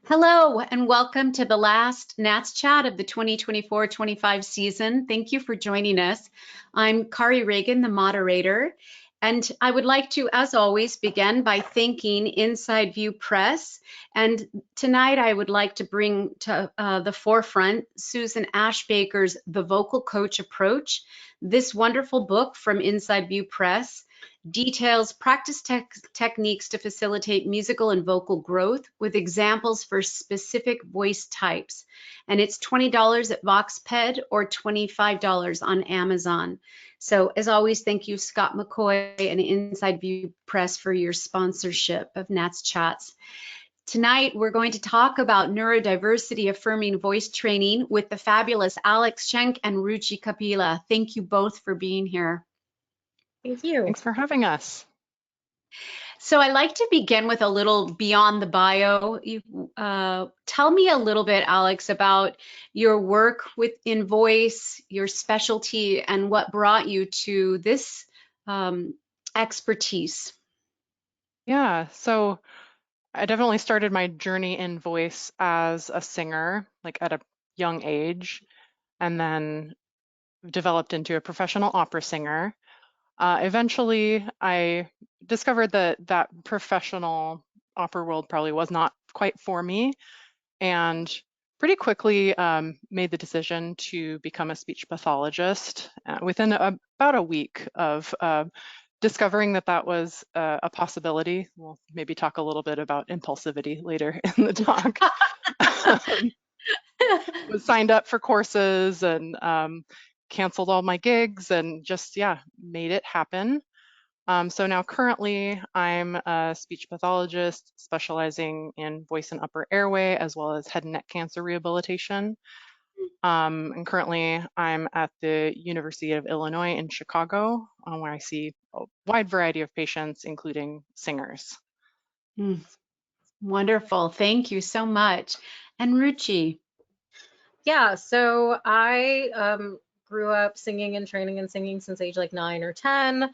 Hello, and welcome to the last NATS chat of the 2024-25 season. Thank you for joining us. I'm Kari, the moderator, and I would like to, as always, begin by thanking Inside View Press. And tonight I would like to bring to the forefront Susan Ashbaker's The Vocal Coach Approach. This wonderful book from Inside View Press details practice techniques to facilitate musical and vocal growth with examples for specific voice types. And it's $20 at VoxPed or $25 on Amazon. So as always, thank you, Scott McCoy and Inside View Press for your sponsorship of NATS Chats. Tonight, we're going to talk about neurodiversity affirming voice training with the fabulous Schenck and Ruchi Kapila. Thank you both for being here. Thank you. Thanks for having us. So I like to begin with a little beyond the bio. Tell me a little bit, Alex, about your work in voice, your specialty, and what brought you to this expertise. Yeah, so I definitely started my journey in voice as a singer, like at a young age, and then developed into a professional opera singer. Eventually, I discovered that professional opera world probably was not quite for me, and pretty quickly made the decision to become a speech pathologist within about a week of discovering that was a possibility. We'll maybe talk a little bit about impulsivity later in the talk. Was signed up for courses and canceled all my gigs and just, made it happen. So now currently I'm a speech pathologist specializing in voice and upper airway as well as head and neck cancer rehabilitation. And currently I'm at the University of Illinois in Chicago, where I see a wide variety of patients, including singers. Wonderful, thank you so much. And Ruchi? Yeah, so I grew up singing and training in singing since age like 9 or 10.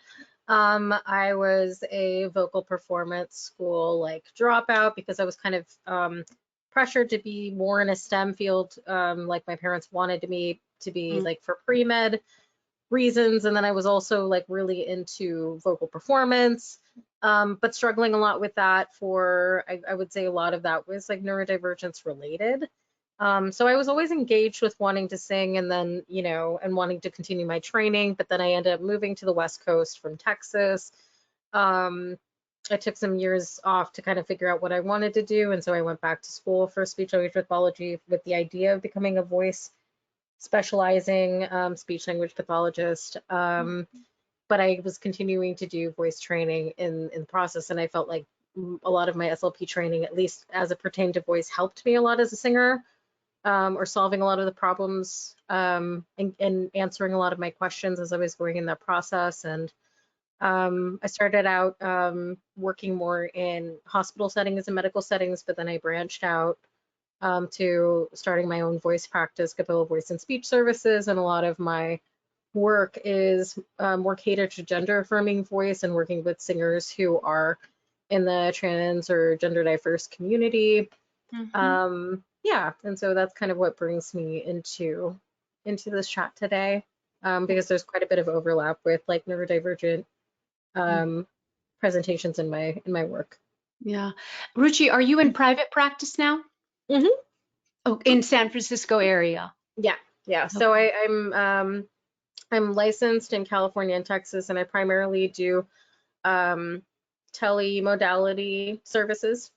I was a vocal performance school like dropout because I was kind of pressured to be more in a STEM field, like my parents wanted me to be like for pre-med reasons. And then I was also like really into vocal performance, but struggling a lot with that for, I would say a lot of that was like neurodivergence related. So I was always engaged with wanting to sing and then, and wanting to continue my training, but then I ended up moving to the West Coast from Texas. I took some years off to kind of figure out what I wanted to do. And so I went back to school for speech language pathology with the idea of becoming a voice specializing speech language pathologist. But I was continuing to do voice training in the process. And I felt like a lot of my SLP training, at least as it pertained to voice, helped me a lot as a singer. Or solving a lot of the problems and answering a lot of my questions as I was going in that process. And I started out working more in hospital settings and medical settings, but then I branched out to starting my own voice practice, Kapila Voice and Speech Services, and a lot of my work is more catered to gender affirming voice and working with singers who are in the trans or gender diverse community. Yeah, and so that's kind of what brings me into this chat today, because there's quite a bit of overlap with like neurodivergent presentations in my work. Yeah, Ruchi, are you in private practice now? Oh, in San Francisco area. Yeah. Okay. So I'm licensed in California and Texas, and I primarily do telemodality services.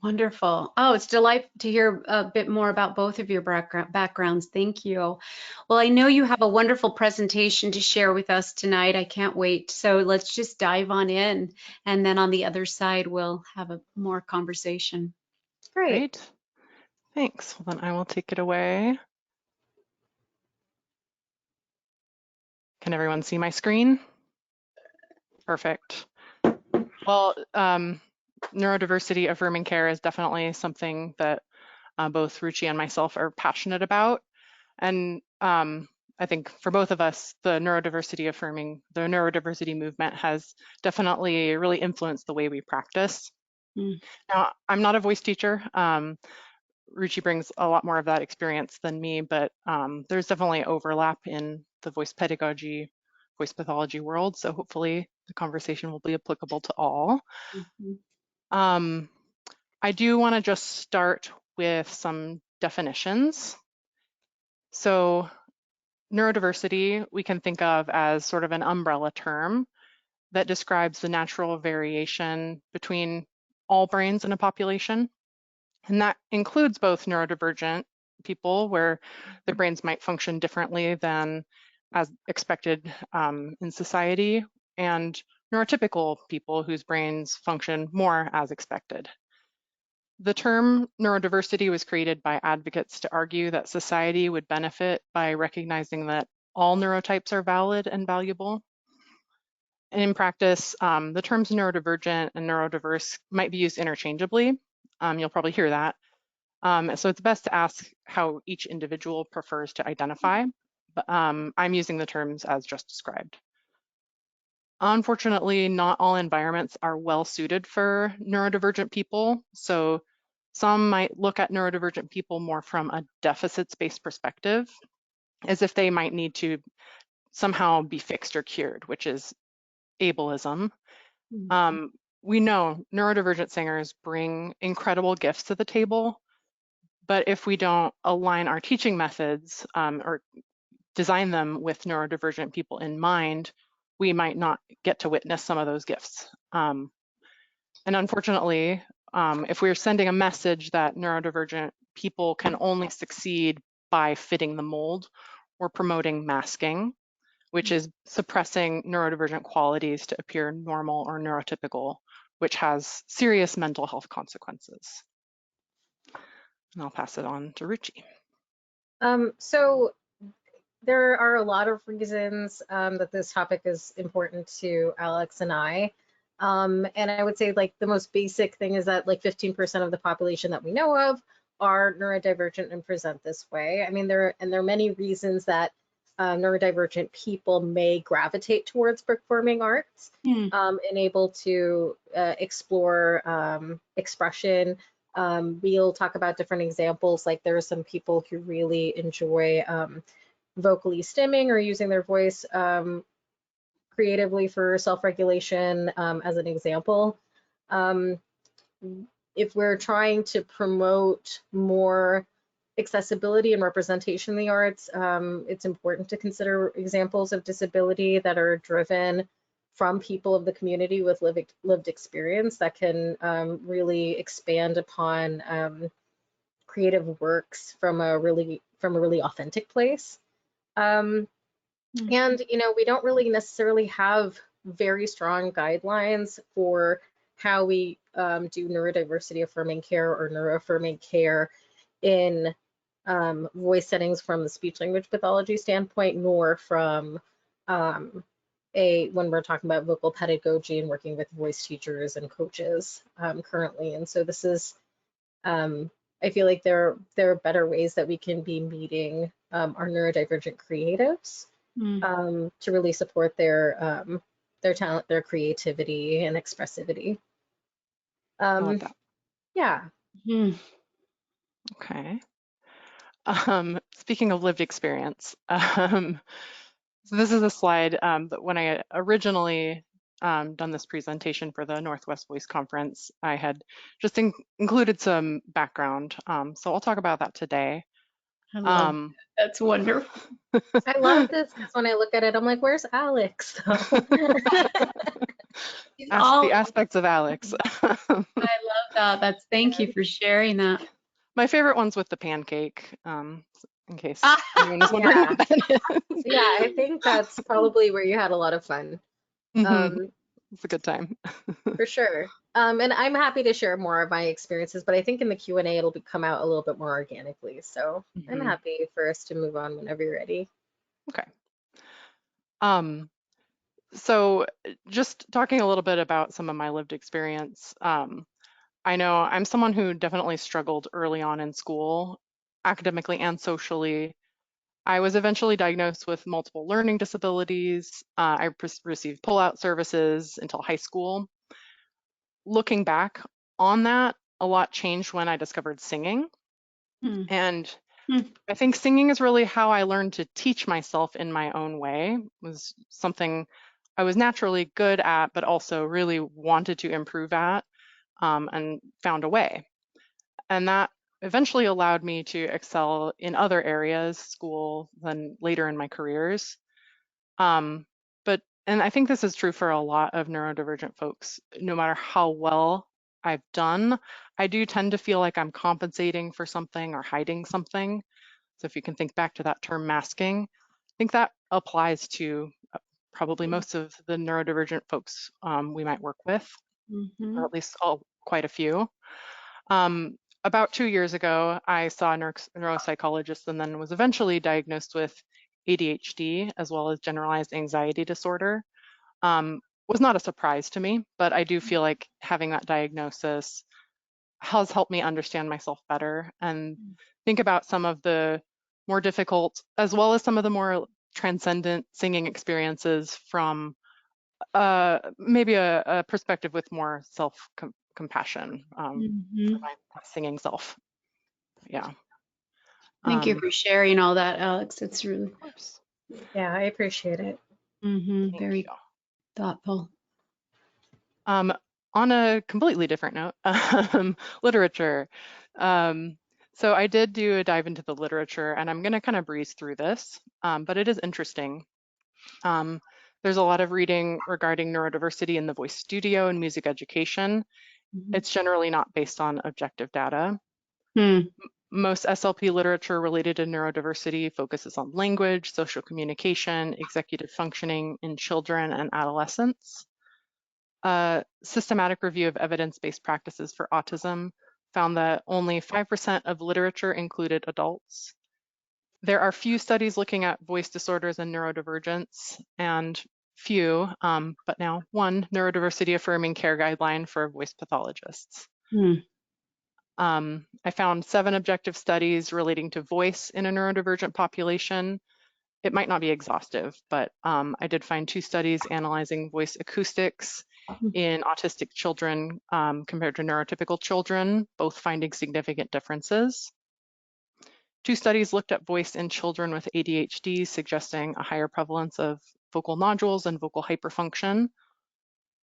Wonderful. Oh, it's delightful to hear a bit more about both of your backgrounds. Thank you. Well, I know you have a wonderful presentation to share with us tonight. I can't wait. So let's just dive on in. And then on the other side, we'll have a more conversation. Great. Thanks. Well, then I will take it away. Can everyone see my screen? Perfect. Well, neurodiversity affirming care is definitely something that both Ruchi and myself are passionate about. And I think for both of us, the neurodiversity movement has definitely really influenced the way we practice. Mm. Now, I'm not a voice teacher. Ruchi brings a lot more of that experience than me, but there's definitely overlap in the voice pedagogy, voice pathology world. So hopefully the conversation will be applicable to all. Mhm. I do want to just start with some definitions. So neurodiversity, we can think of as sort of an umbrella term that describes the natural variation between all brains in a population. And that includes both neurodivergent people, where their brains might function differently than as expected in society, and neurotypical people whose brains function more as expected. The term neurodiversity was created by advocates to argue that society would benefit by recognizing that all neurotypes are valid and valuable. And in practice, the terms neurodivergent and neurodiverse might be used interchangeably. You'll probably hear that. So it's best to ask how each individual prefers to identify, but I'm using the terms as just described. Unfortunately, not all environments are well suited for neurodivergent people. So some might look at neurodivergent people more from a deficits-based perspective, as if they might need to somehow be fixed or cured, which is ableism. We know neurodivergent singers bring incredible gifts to the table, but if we don't align our teaching methods or design them with neurodivergent people in mind, we might not get to witness some of those gifts. And unfortunately, if we're sending a message that neurodivergent people can only succeed by fitting the mold, we're promoting masking, which is suppressing neurodivergent qualities to appear normal or neurotypical, which has serious mental health consequences. And I'll pass it on to Ruchi. So there are a lot of reasons that this topic is important to Alex and I. And I would say like the most basic thing is that like 15% of the population that we know of are neurodivergent and present this way. I mean, there are many reasons that neurodivergent people may gravitate towards performing arts and able to explore expression. We'll talk about different examples, like there are some people who really enjoy vocally stimming or using their voice creatively for self-regulation as an example. If we're trying to promote more accessibility and representation in the arts, it's important to consider examples of disability that are driven from people of the community with lived experience that can really expand upon creative works from a really authentic place. And you know, we don't really necessarily have very strong guidelines for how we do neurodiversity affirming care or neuroaffirming care in voice settings from the speech language pathology standpoint, nor from when we're talking about vocal pedagogy and working with voice teachers and coaches currently. And so this is, I feel like there are better ways that we can be meeting our neurodivergent creatives to really support their talent, their creativity, and expressivity. I love that. Yeah. Okay. Speaking of lived experience, so this is a slide that when I originally done this presentation for the Northwest Voice Conference, I had just included some background. So I'll talk about that today. I love that's wonderful. I love this because when I look at it, I'm like, where's Alex? The aspects of Alex. I love that. Thank you for sharing that. My favorite one's with the pancake, in case anyone is wondering what that is. Yeah, I think that's probably where you had a lot of fun. It's a good time. For sure. And I'm happy to share more of my experiences, but I think in the Q&A it'll come out a little bit more organically. So I'm happy for us to move on whenever you're ready. Okay. So just talking a little bit about some of my lived experience. I know I'm someone who definitely struggled early on in school, academically and socially. I was eventually diagnosed with multiple learning disabilities. I received pull-out services until high school. Looking back on that, a lot changed when I discovered singing. Hmm. And Hmm. I think singing is really how I learned to teach myself in my own way. It was something I was naturally good at, but also really wanted to improve at, and found a way. And that eventually allowed me to excel in other areas, school, then later in my careers. And I think this is true for a lot of neurodivergent folks. No matter how well I've done, I do tend to feel like I'm compensating for something or hiding something. So if you can think back to that term masking, I think that applies to probably most of the neurodivergent folks we might work with, or at least quite a few. About 2 years ago, I saw a neuropsychologist and then was eventually diagnosed with ADHD as well as generalized anxiety disorder. Was not a surprise to me, but I do feel like having that diagnosis has helped me understand myself better and think about some of the more difficult, as well as some of the more transcendent singing experiences from maybe a perspective with more self-compassion for my singing self. Yeah. Thank you for sharing all that, Alex. It's really, Of course. Yeah, I appreciate it. very you. thoughtful. On a completely different note, literature. So I did do a dive into the literature, and I'm going to kind of breeze through this, but it is interesting. There's a lot of reading regarding neurodiversity in the voice studio and music education. It's generally not based on objective data. Most SLP literature related to neurodiversity focuses on language, social communication, executive functioning in children and adolescents. A systematic review of evidence-based practices for autism found that only 5% of literature included adults. There are few studies looking at voice disorders and neurodivergence, and few, but now one, neurodiversity affirming care guideline for voice pathologists. I found 7 objective studies relating to voice in a neurodivergent population. It might not be exhaustive, but I did find 2 studies analyzing voice acoustics in autistic children compared to neurotypical children, both finding significant differences. 2 studies looked at voice in children with ADHD, suggesting a higher prevalence of vocal nodules and vocal hyperfunction.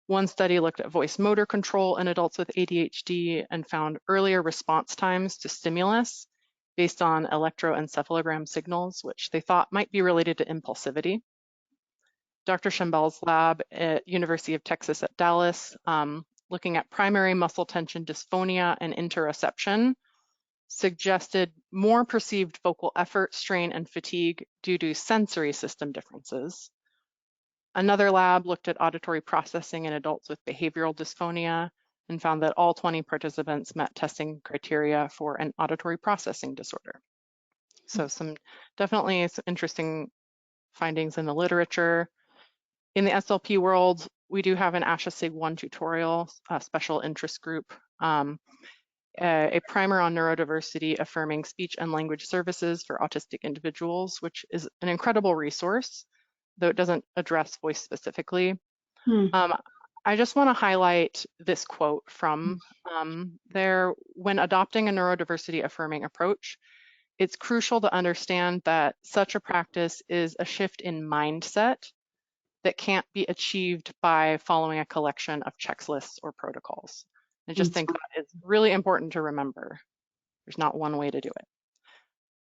1 study looked at voice motor control in adults with ADHD and found earlier response times to stimulus based on electroencephalogram signals, which they thought might be related to impulsivity. Dr. CCC-SLP lab at University of Texas at Dallas, looking at primary muscle tension dysphonia and interoception, suggested more perceived vocal effort, strain, and fatigue due to sensory system differences. Another lab looked at auditory processing in adults with behavioral dysphonia and found that all 20 participants met testing criteria for an auditory processing disorder. So definitely some interesting findings in the literature. In the SLP world, we do have an 𝗚𝘂𝗲𝘀𝘀 tutorial, a special interest group, a primer on neurodiversity affirming speech and language services for autistic individuals, which is an incredible resource, though it doesn't address voice specifically. I just want to highlight this quote from there. When adopting a neurodiversity affirming approach, it's crucial to understand that such a practice is a shift in mindset that can't be achieved by following a collection of checklists or protocols. I just think that is really important to remember. There's not one way to do it.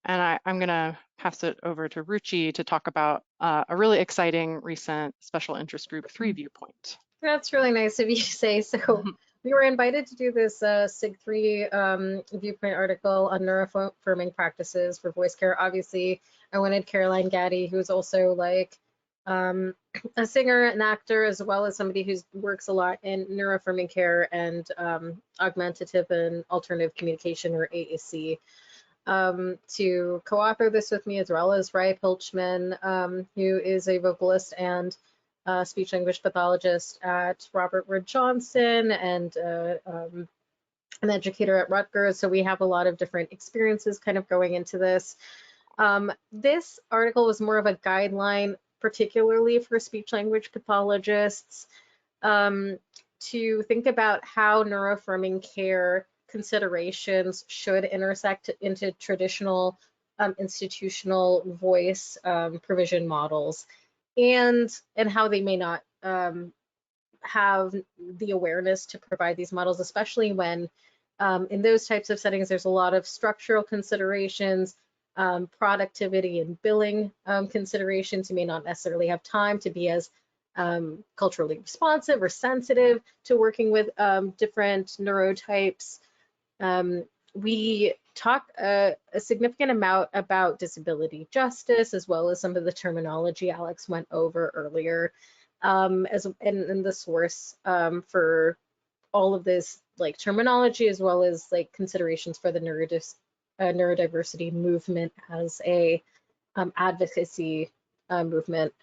And I'm going to pass it over to Ruchi to talk about a really exciting recent special interest group 3 viewpoint. That's really nice of you to say. So we were invited to do this CCC-SLP viewpoint article on neuroaffirming practices for voice care. Obviously, I wanted 𝗓𝘂𝗲𝗀𝘀, who's also like a singer, an actor, as well as somebody who works a lot in neuroaffirming care and augmentative and alternative communication, or 𝗚𝘂𝗃𝗃, to co-author this with me, as well as 𝗚𝘂𝗃𝗀𝘁𝘀, who is a vocalist and speech language pathologist at Robert Wood Johnson and an educator at Rutgers. So we have a lot of different experiences kind of going into this. This article was more of a guideline, particularly for speech language pathologists, to think about how neuroaffirming care considerations should intersect into traditional institutional voice provision models, and how they may not have the awareness to provide these models, especially when in those types of settings there's a lot of structural considerations, productivity and billing considerations. You may not necessarily have time to be as culturally responsive or sensitive to working with different neurotypes. We talk a significant amount about disability justice, as well as some of the terminology Alex went over earlier, and the source for all of this like terminology, as well as like considerations for the neurodiversity movement as a advocacy movement.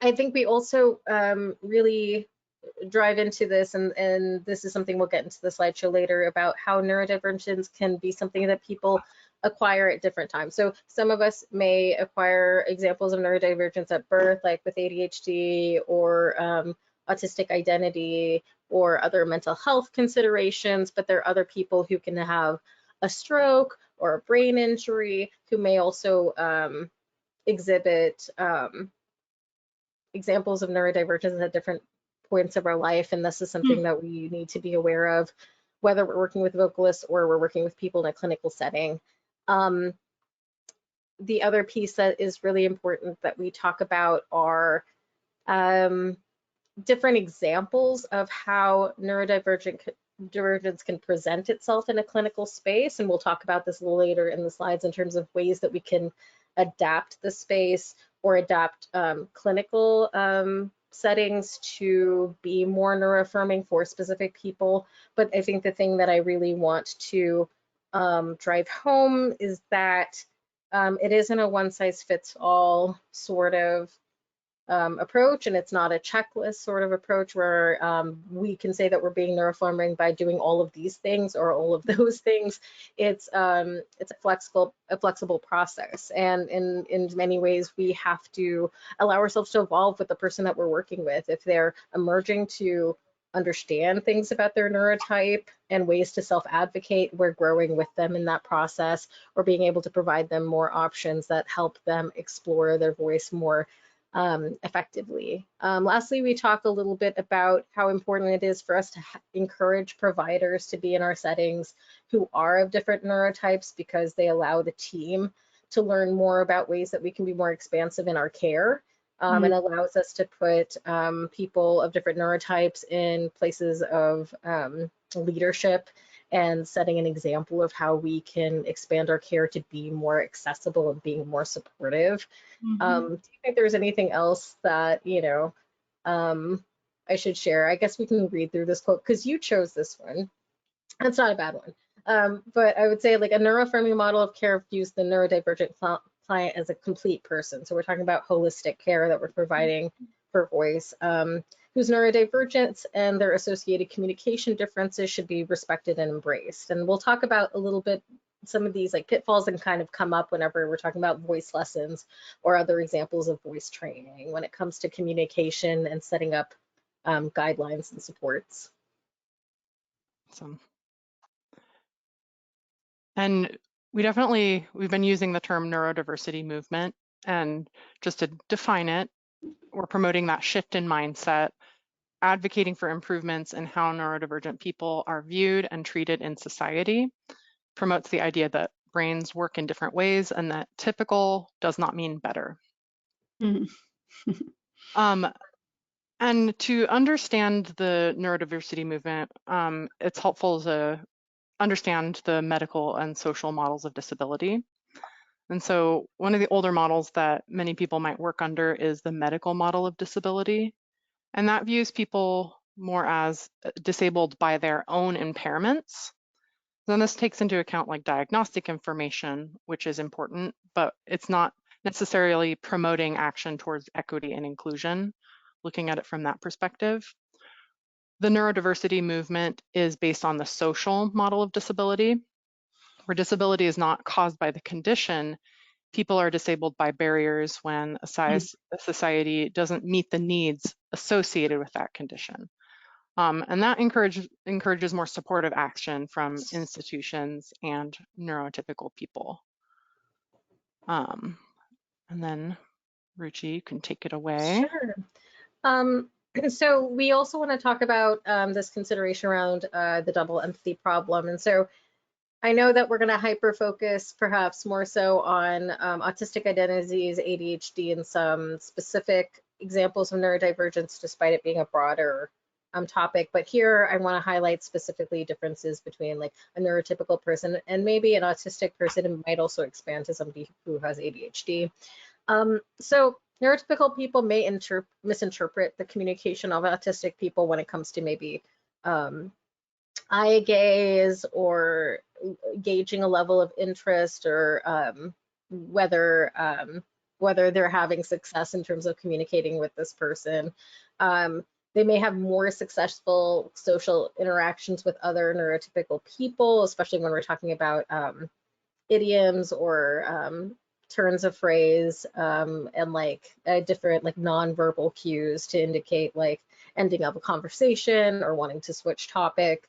I think we also really drive into this, and this is something we'll get into the slideshow later, about how neurodivergence can be something that people acquire at different times. So some of us may acquire examples of neurodivergence at birth, like with ADHD or autistic identity or other mental health considerations, but there are other people who can have a stroke or a brain injury who may also exhibit examples of neurodivergence at different points of our life, and this is something that we need to be aware of, whether we're working with vocalists or we're working with people in a clinical setting. The other piece that is really important that we talk about are different examples of how neurodivergence can present itself in a clinical space, and we'll talk about this a little later in the slides in terms of ways that we can adapt the space or adapt clinical settings to be more neuroaffirming for specific people. But I think the thing that I really want to drive home is that it isn't a one-size-fits-all sort of approach, and it's not a checklist sort of approach where we can say that we're being neuroaffirming by doing all of these things or all of those things. It's a flexible process, and in many ways we have to allow ourselves to evolve with the person that we're working with. If they're emerging to understand things about their neurotype and ways to self-advocate, we're growing with them in that process, or being able to provide them more options that help them explore their voice more effectively. Lastly, we talk a little bit about how important it is for us to encourage providers to be in our settings who are of different neurotypes, because they allow the team to learn more about ways that we can be more expansive in our care, and allows us to put people of different neurotypes in places of leadership and setting an example of how we can expand our care to be more accessible and being more supportive. Do you think there's anything else that, I should share? I guess we can read through this quote because you chose this one. That's not a bad one. But I would say, like, a neuroaffirming model of care views the neurodivergent client as a complete person. So we're talking about holistic care that we're providing for voice, whose neurodivergence and their associated communication differences should be respected and embraced. And we'll talk about a little bit some of these like pitfalls that come up whenever we're talking about voice lessons or other examples of voice training when it comes to communication and setting up guidelines and supports. Awesome. And we've been using the term neurodiversity movement, and just to define it, we're promoting that shift in mindset, advocating for improvements in how neurodivergent people are viewed and treated in society, promotes the idea that brains work in different ways and that typical does not mean better. And to understand the neurodiversity movement, it's helpful to understand the medical and social models of disability. And so one of the older models that many people might work under is the medical model of disability. And that views people more as disabled by their own impairments. Then this takes into account like diagnostic information, which is important, but it's not necessarily promoting action towards equity and inclusion, looking at it from that perspective. The neurodiversity movement is based on the social model of disability, where disability is not caused by the condition, people are disabled by barriers when a society doesn't meet the needs associated with that condition. And that encourages more supportive action from institutions and neurotypical people. And then Ruchi, you can take it away. Sure. So we also want to talk about this consideration around the double empathy problem. And so I know that we're going to hyper focus perhaps more so on autistic identities, ADHD, and some specific examples of neurodivergence, despite it being a broader topic. But here I want to highlight specifically differences between like a neurotypical person and maybe an autistic person. It might also expand to somebody who has ADHD. So neurotypical people may misinterpret the communication of autistic people when it comes to maybe eye gaze or gauging a level of interest, or whether they're having success in terms of communicating with this person. They may have more successful social interactions with other neurotypical people, especially when we're talking about idioms or turns of phrase, and like different like nonverbal cues to indicate like ending of a conversation or wanting to switch topic.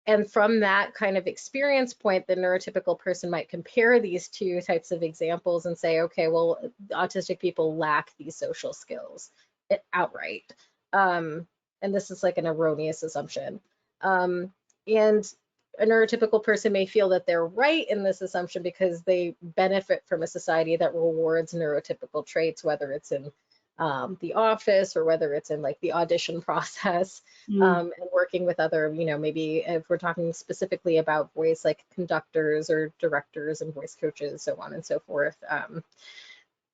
And from that kind of experience point, the neurotypical person might compare these two types of examples and say, okay, well, autistic people lack these social skills outright. And this is like an erroneous assumption. And a neurotypical person may feel that they're right in this assumption because they benefit from a society that rewards neurotypical traits, whether it's in the office or whether it's in like the audition process, and working with other, maybe if we're talking specifically about voice, like conductors or directors and voice coaches, so on and so forth.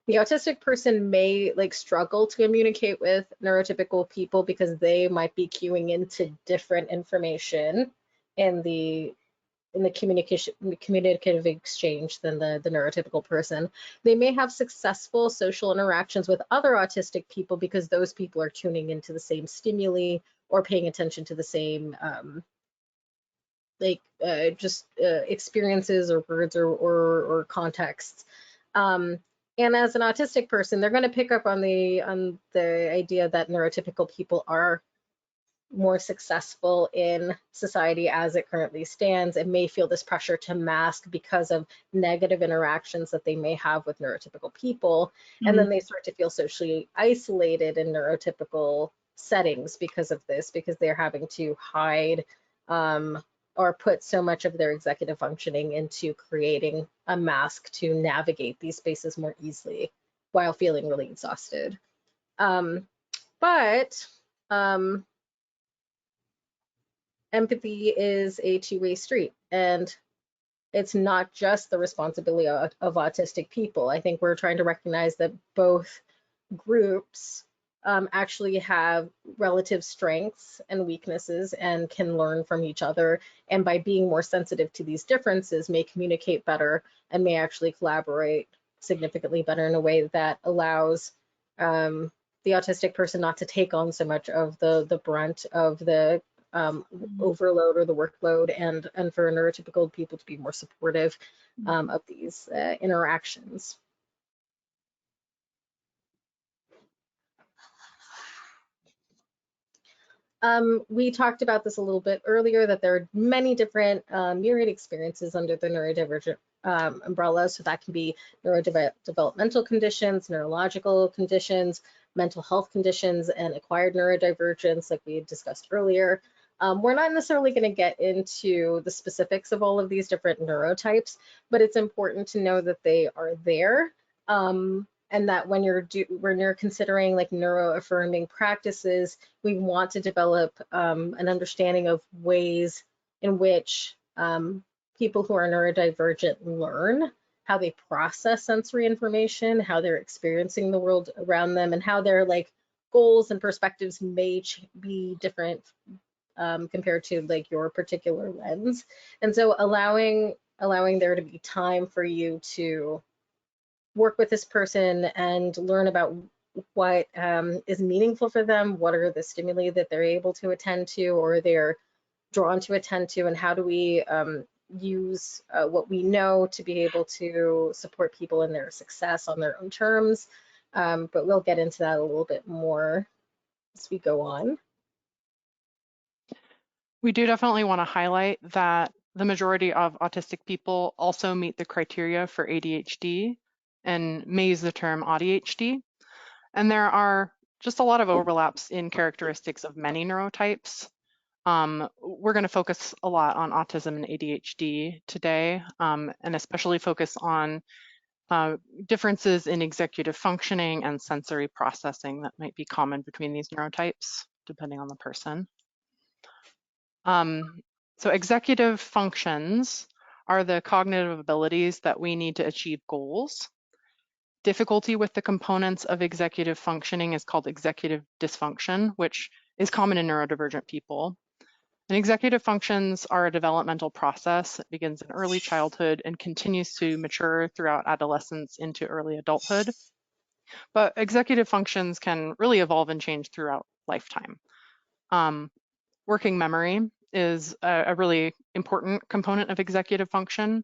The autistic person may like struggle to communicate with neurotypical people because they might be cueing into different information in the communicative exchange than the neurotypical person. They may have successful social interactions with other autistic people because those people are tuning into the same stimuli or paying attention to the same experiences or words or contexts. And as an autistic person, they're going to pick up on the idea that neurotypical people are more successful in society as it currently stands, and may feel this pressure to mask because of negative interactions that they may have with neurotypical people. And then they start to feel socially isolated in neurotypical settings because of this, because they're having to hide or put so much of their executive functioning into creating a mask to navigate these spaces more easily while feeling really exhausted. Empathy is a two-way street, and it's not just the responsibility of autistic people. I think we're trying to recognize that both groups actually have relative strengths and weaknesses and can learn from each other, and by being more sensitive to these differences may communicate better and may actually collaborate significantly better in a way that allows the autistic person not to take on so much of the brunt of the overload or the workload, and for neurotypical people to be more supportive of these interactions. We talked about this a little bit earlier, that there are many different myriad experiences under the neurodivergent umbrella. So that can be neurodevelopmental conditions, neurological conditions, mental health conditions, and acquired neurodivergence, like we had discussed earlier. We're not necessarily going to get into the specifics of all of these different neurotypes, but it's important to know that they are there, and that when you're considering like neuro-affirming practices, we want to develop an understanding of ways in which people who are neurodivergent learn, how they process sensory information, how they're experiencing the world around them, and how their like goals and perspectives may be different compared to like your particular lens. And so allowing there to be time for you to work with this person and learn about what is meaningful for them, what are the stimuli that they're able to attend to or they're drawn to attend to, and how do we use what we know to be able to support people in their success on their own terms. But we'll get into that a little bit more as we go on. We do definitely want to highlight that the majority of autistic people also meet the criteria for ADHD and may use the term ADHD. And there are just a lot of overlaps in characteristics of many neurotypes. We're going to focus a lot on autism and ADHD today, and especially focus on differences in executive functioning and sensory processing that might be common between these neurotypes, depending on the person. So executive functions are the cognitive abilities that we need to achieve goals. Difficulty with the components of executive functioning is called executive dysfunction, which is common in neurodivergent people. And executive functions are a developmental process that begins in early childhood and continues to mature throughout adolescence into early adulthood. But executive functions can really evolve and change throughout lifetime. Working memory is a really important component of executive function.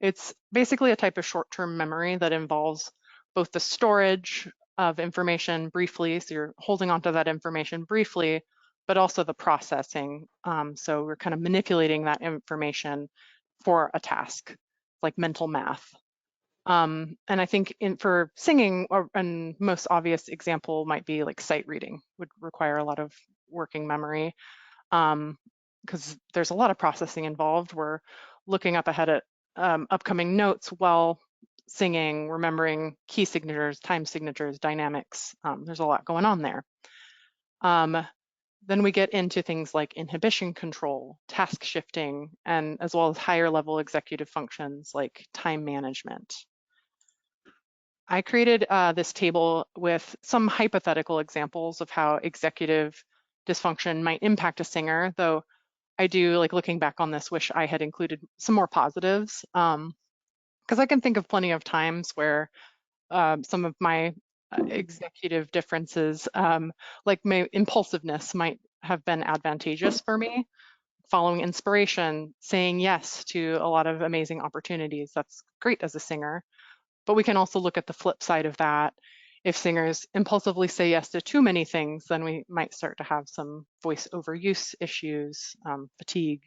It's basically a type of short-term memory that involves both the storage of information briefly, so you're holding onto that information briefly, but also the processing. So we're kind of manipulating that information for a task, like mental math. And I think for singing, and most obvious example might be like sight reading, would require a lot of working memory because there's a lot of processing involved. We're looking up ahead at upcoming notes while singing, remembering key signatures, time signatures, dynamics. There's a lot going on there. Then we get into things like inhibition control, task shifting, and as well as higher level executive functions like time management. I created this table with some hypothetical examples of how executive dysfunction might impact a singer, though I do, like looking back on this, wish I had included some more positives, because I can think of plenty of times where some of my executive differences, like my impulsiveness, might have been advantageous for me. Following inspiration, saying yes to a lot of amazing opportunities, that's great as a singer. But we can also look at the flip side of that. If singers impulsively say yes to too many things, then we might start to have some voice overuse issues, fatigue.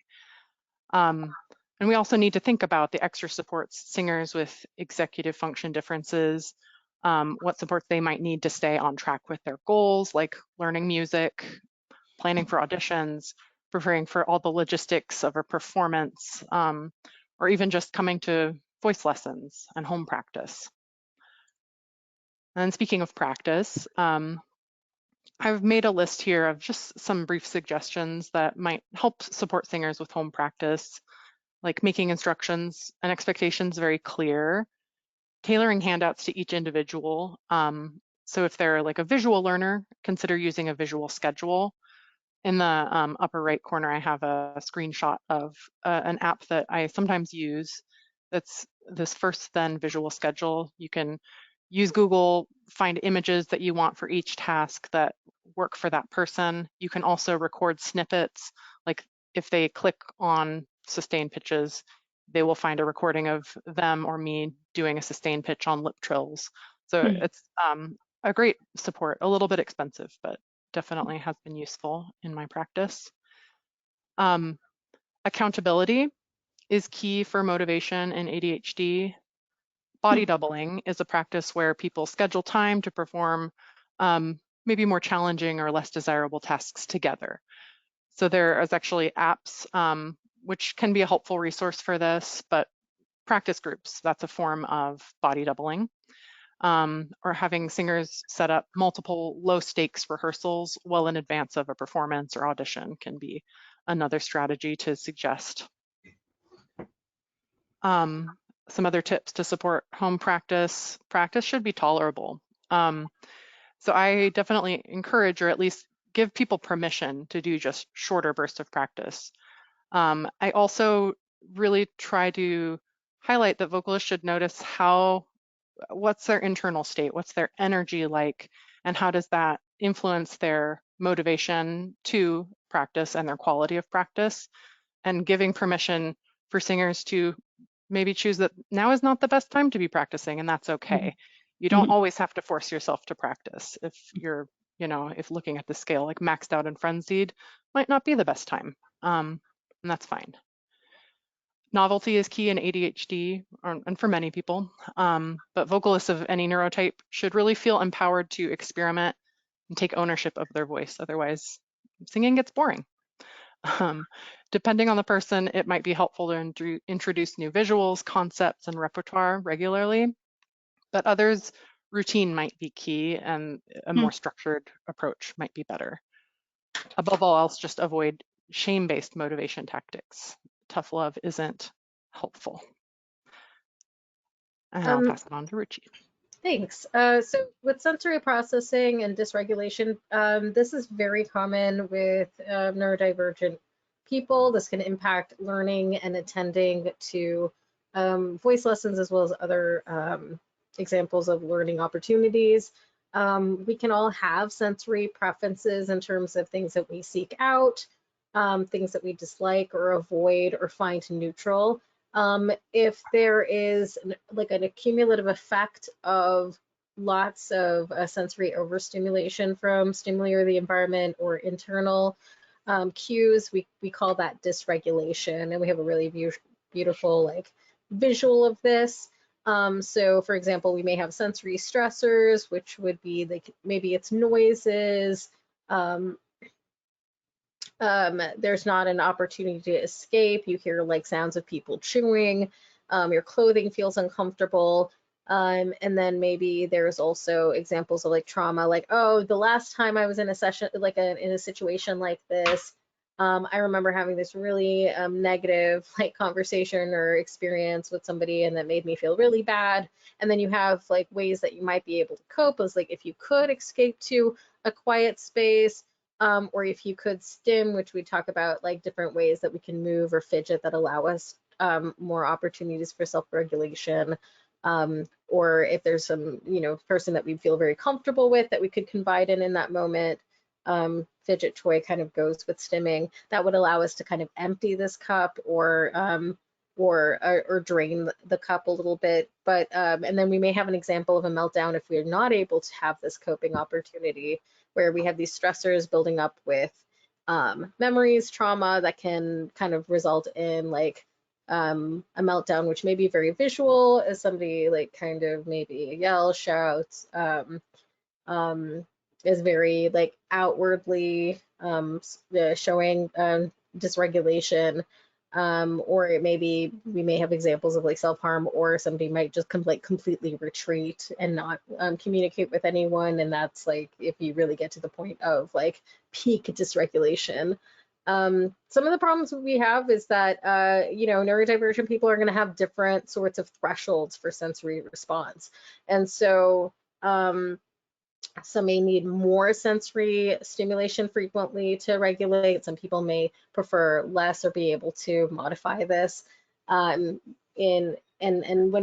And we also need to think about the extra supports singers with executive function differences, what supports they might need to stay on track with their goals, like learning music, planning for auditions, preparing for all the logistics of a performance, or even just coming to voice lessons and home practice. And speaking of practice, I've made a list here of just some brief suggestions that might help support singers with home practice, like making instructions and expectations very clear, tailoring handouts to each individual. So if they're like a visual learner, consider using a visual schedule. In the upper right corner, I have a screenshot of an app that I sometimes use. That's this first then visual schedule. You can use Google, find images that you want for each task that work for that person. You can also record snippets, like if they click on sustained pitches, they will find a recording of them or me doing a sustained pitch on lip trills. So it's a great support, a little bit expensive, but definitely has been useful in my practice. Accountability is key for motivation in ADHD. Body doubling is a practice where people schedule time to perform maybe more challenging or less desirable tasks together. So there is actually apps which can be a helpful resource for this, but practice groups, that's a form of body doubling. Or having singers set up multiple low stakes rehearsals well in advance of a performance or audition can be another strategy to suggest. Some other tips to support home practice. Practice should be tolerable. So I definitely encourage, or at least give people permission to do just shorter bursts of practice. I also really try to highlight that vocalists should notice what's their internal state, what's their energy like, and how does that influence their motivation to practice and their quality of practice, and giving permission for singers to maybe choose that now is not the best time to be practicing, and that's okay. You don't always have to force yourself to practice. If you're, if looking at the scale, like maxed out and frenzied might not be the best time, and that's fine. Novelty is key in ADHD, and for many people, but vocalists of any neurotype should really feel empowered to experiment and take ownership of their voice. Otherwise, singing gets boring. Depending on the person, it might be helpful to introduce new visuals, concepts, and repertoire regularly, but others, routine might be key, and a more structured approach might be better. Above all else, just avoid shame-based motivation tactics. Tough love isn't helpful. And I'll pass it on to Ruchi. Thanks. So with sensory processing and dysregulation, this is very common with neurodivergent people. This can impact learning and attending to voice lessons, as well as other examples of learning opportunities. We can all have sensory preferences in terms of things that we seek out, things that we dislike or avoid or find neutral. If there is like an accumulative effect of lots of sensory overstimulation from stimuli or the environment or internal cues, we call that dysregulation, and we have a really beautiful like visual of this. So for example, we may have sensory stressors, which would be like maybe it's noises, there's not an opportunity to escape. You hear like sounds of people chewing, your clothing feels uncomfortable. And then maybe there's also examples of like trauma, like, oh, the last time I was in a session, like in a situation like this, I remember having this really negative like conversation or experience with somebody, and that made me feel really bad. And then you have like ways that you might be able to cope, as like if you could escape to a quiet space, or if you could stim, which we talk about like different ways that we can move or fidget that allow us more opportunities for self-regulation, or if there's some, person that we feel very comfortable with that we could confide in that moment. Fidget toy kind of goes with stimming. That would allow us to kind of empty this cup or drain the cup a little bit. But and then we may have an example of a meltdown if we're not able to have this coping opportunity, where we have these stressors building up with memories, trauma that can kind of result in like a meltdown, which may be very visual, as somebody like kind of maybe yells, shouts, is very like outwardly showing dysregulation, or it may be, we may have examples of like self-harm, or somebody might just completely retreat and not communicate with anyone, and that's like if you really get to the point of like peak dysregulation. Some of the problems we have is that neurodivergent people are going to have different sorts of thresholds for sensory response, and so some may need more sensory stimulation frequently to regulate. Some people may prefer less or be able to modify this. And when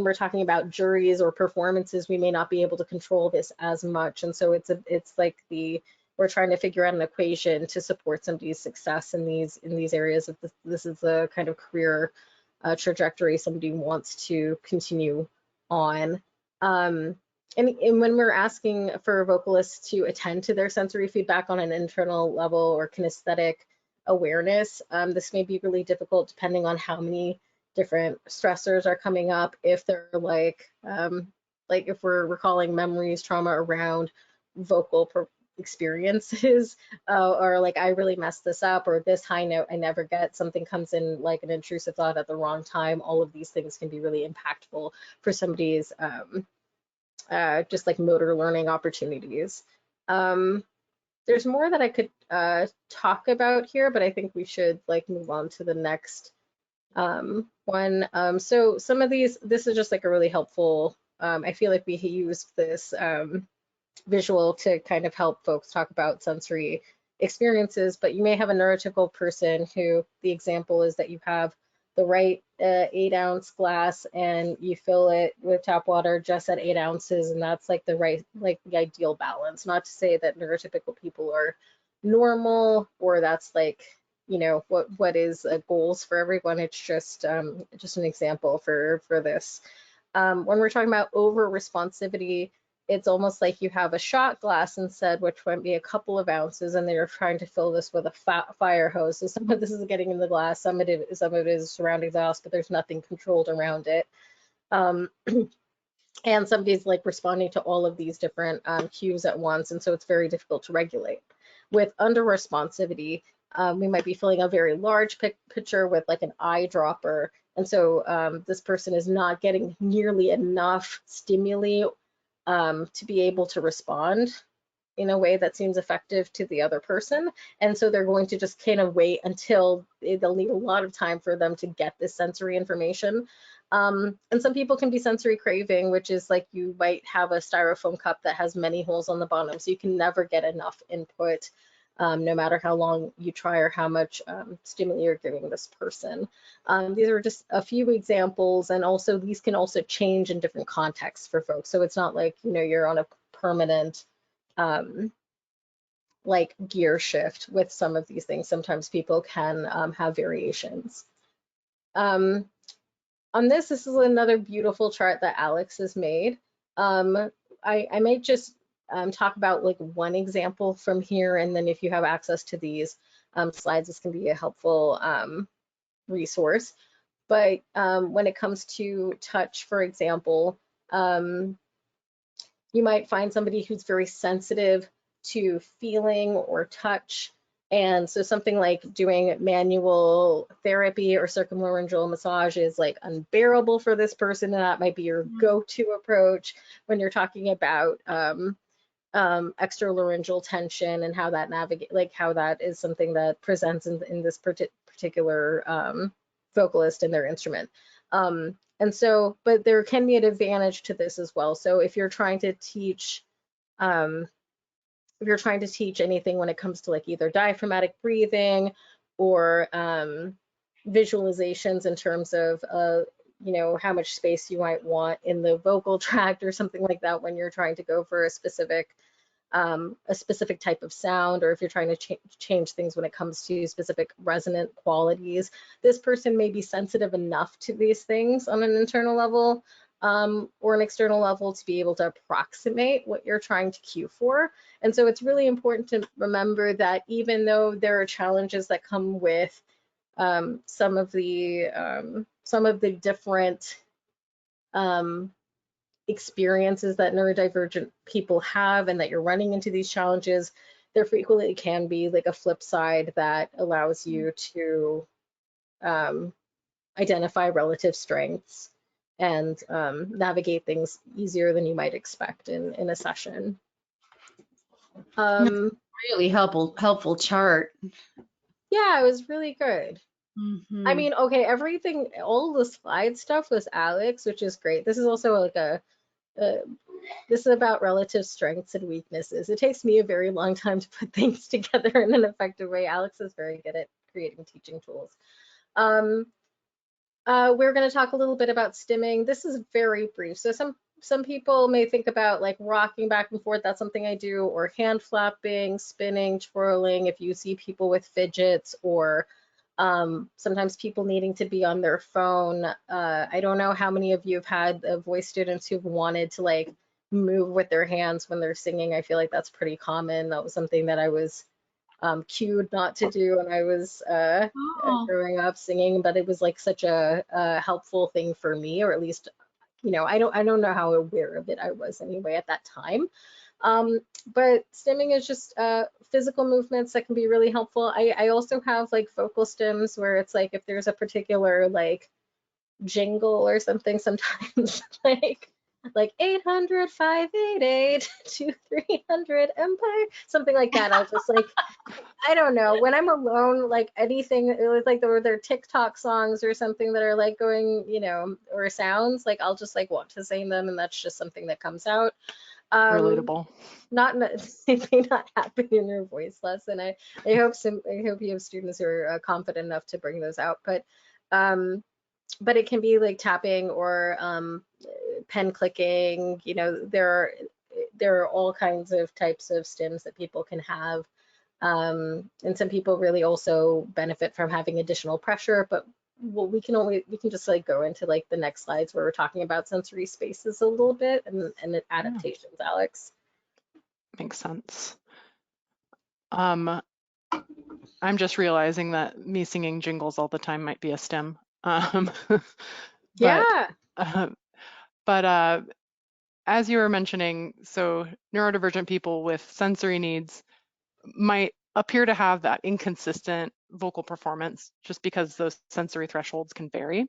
we're talking about juries or performances, we may not be able to control this as much. And so it's like we're trying to figure out an equation to support somebody's success in these areas. If this is the kind of career trajectory somebody wants to continue on. And when we're asking for vocalists to attend to their sensory feedback on an internal level or kinesthetic awareness, this may be really difficult depending on how many different stressors are coming up. If they're like if we're recalling memories, trauma around vocal experiences, or like I really messed this up, or this high note I never get, something comes in like an intrusive thought at the wrong time, all of these things can be really impactful for somebody's just like motor learning opportunities. There's more that I could talk about here, but I think we should like move on to the next one. So some of these, this is just like a really helpful, I feel like we use this visual to kind of help folks talk about sensory experiences, but you may have a neurotypical person who the example is that you have the right 8-ounce glass and you fill it with tap water just at 8 ounces, and that's like the right, like the ideal balance. Not to say that neurotypical people are normal or that's like you know, what is goals for everyone. It's just an example for this. When we're talking about over responsivity, it's almost like you have a shot glass instead, which might be a couple of ounces, and they're trying to fill this with a fire hose. So some of this is getting in the glass, some of it is surrounding the glass, but there's nothing controlled around it. And somebody's like responding to all of these different cues at once, and so it's very difficult to regulate. With under responsivity, we might be filling a very large picture with like an eyedropper, and so this person is not getting nearly enough stimuli to be able to respond in a way that seems effective to the other person. And so they're going to just kind of wait until they'll need a lot of time for them to get this sensory information. And some people can be sensory craving, which is like you might have a styrofoam cup that has many holes on the bottom, so you can never get enough input, no matter how long you try or how much stimuli you're giving this person. These are just a few examples, and also these can also change in different contexts for folks. So it's not like, you know, you're on a permanent like gear shift with some of these things. Sometimes people can have variations. On this is another beautiful chart that Alex has made. I might just talk about like one example from here, and then if you have access to these slides, this can be a helpful resource. But when it comes to touch, for example, you might find somebody who's very sensitive to feeling or touch. And so something like doing manual therapy or circumlaryngeal massage is like unbearable for this person, and that might be your go-to approach when you're talking about extralaryngeal tension and how that how that is something that presents in this particular vocalist and their instrument. And so, but there can be an advantage to this as well. So if you're trying to teach anything when it comes to like either diaphragmatic breathing or visualizations in terms of you know, how much space you might want in the vocal tract or something like that when you're trying to go for a specific type of sound, or if you're trying to change things when it comes to specific resonant qualities, this person may be sensitive enough to these things on an internal level or an external level to be able to approximate what you're trying to cue for. And so it's really important to remember that even though there are challenges that come with some of the different experiences that neurodivergent people have, and that you're running into these challenges, there frequently can be like a flip side that allows you to identify relative strengths and navigate things easier than you might expect in a session. Really helpful chart. Yeah, it was really good. Mm-hmm. I mean, okay, everything, all the slide stuff was Alex, which is great. This is also like this is about relative strengths and weaknesses. It takes me a very long time to put things together in an effective way. Alex is very good at creating teaching tools. We're going to talk a little bit about stimming. This is very brief. So some people may think about like rocking back and forth. That's something I do, or hand flapping, spinning, twirling. If you see people with fidgets, or sometimes people needing to be on their phone. I don't know how many of you have had voice students who've wanted to like move with their hands when they're singing. I feel like that's pretty common. That was something that I was cued not to do when I was growing up singing, but it was like such a helpful thing for me, or at least, you know, I don't know how aware of it I was anyway at that time. But stimming is just physical movements that can be really helpful. I also have like vocal stims where it's like if there's a particular like jingle or something, sometimes like 800-588-2300 Empire, something like that. I'll just like, I don't know, when I'm alone, like anything, it was like there were TikTok songs or something that are like going, you know, or sounds, like I'll just like want to sing them, and that's just something that comes out. Relatable. It may not happen in your voice lesson. I hope you have students who are confident enough to bring those out, but it can be like tapping or pen clicking. You know, there are all kinds of types of stims that people can have. And some people really also benefit from having additional pressure, but we can just like go into like the next slides where we're talking about sensory spaces a little bit and adaptations, Alex. Makes sense. I'm just realizing that me singing jingles all the time might be a stim. Yeah. But as you were mentioning, so neurodivergent people with sensory needs might appear to have that inconsistent vocal performance just because those sensory thresholds can vary.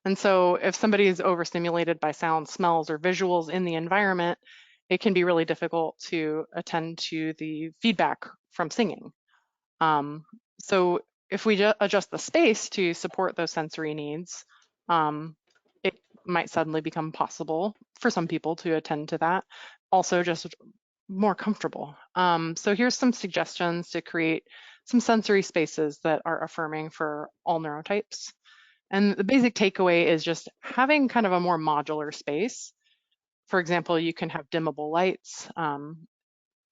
And so if somebody is overstimulated by sound, smells, or visuals in the environment, it can be really difficult to attend to the feedback from singing. So if we adjust the space to support those sensory needs, it might suddenly become possible for some people to attend to that. Also just more comfortable. So here's some suggestions to create some sensory spaces that are affirming for all neurotypes. And the basic takeaway is just having kind of a more modular space. For example, you can have dimmable lights,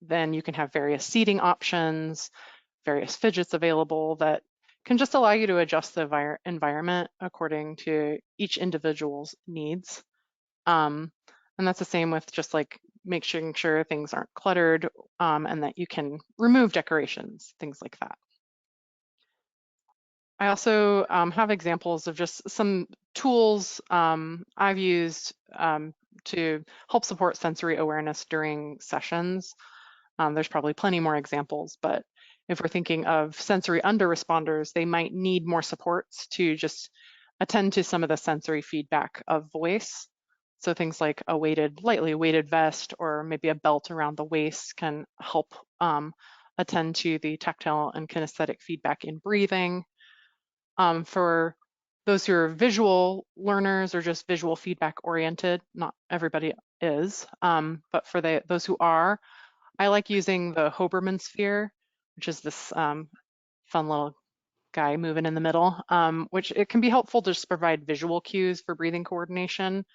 then you can have various seating options, various fidgets available that can just allow you to adjust the environment according to each individual's needs. And that's the same with just like making sure things aren't cluttered and that you can remove decorations, things like that. I also have examples of just some tools I've used to help support sensory awareness during sessions. There's probably plenty more examples, but if we're thinking of sensory under-responders, they might need more supports to just attend to some of the sensory feedback of voice. So things like a lightly weighted vest or maybe a belt around the waist can help attend to the tactile and kinesthetic feedback in breathing. For those who are visual learners or just visual feedback oriented, not everybody is, but for those who are, I like using the 𝗏𝘂𝗰 sphere, which is this fun little guy moving in the middle, which it can be helpful to just provide visual cues for breathing coordination.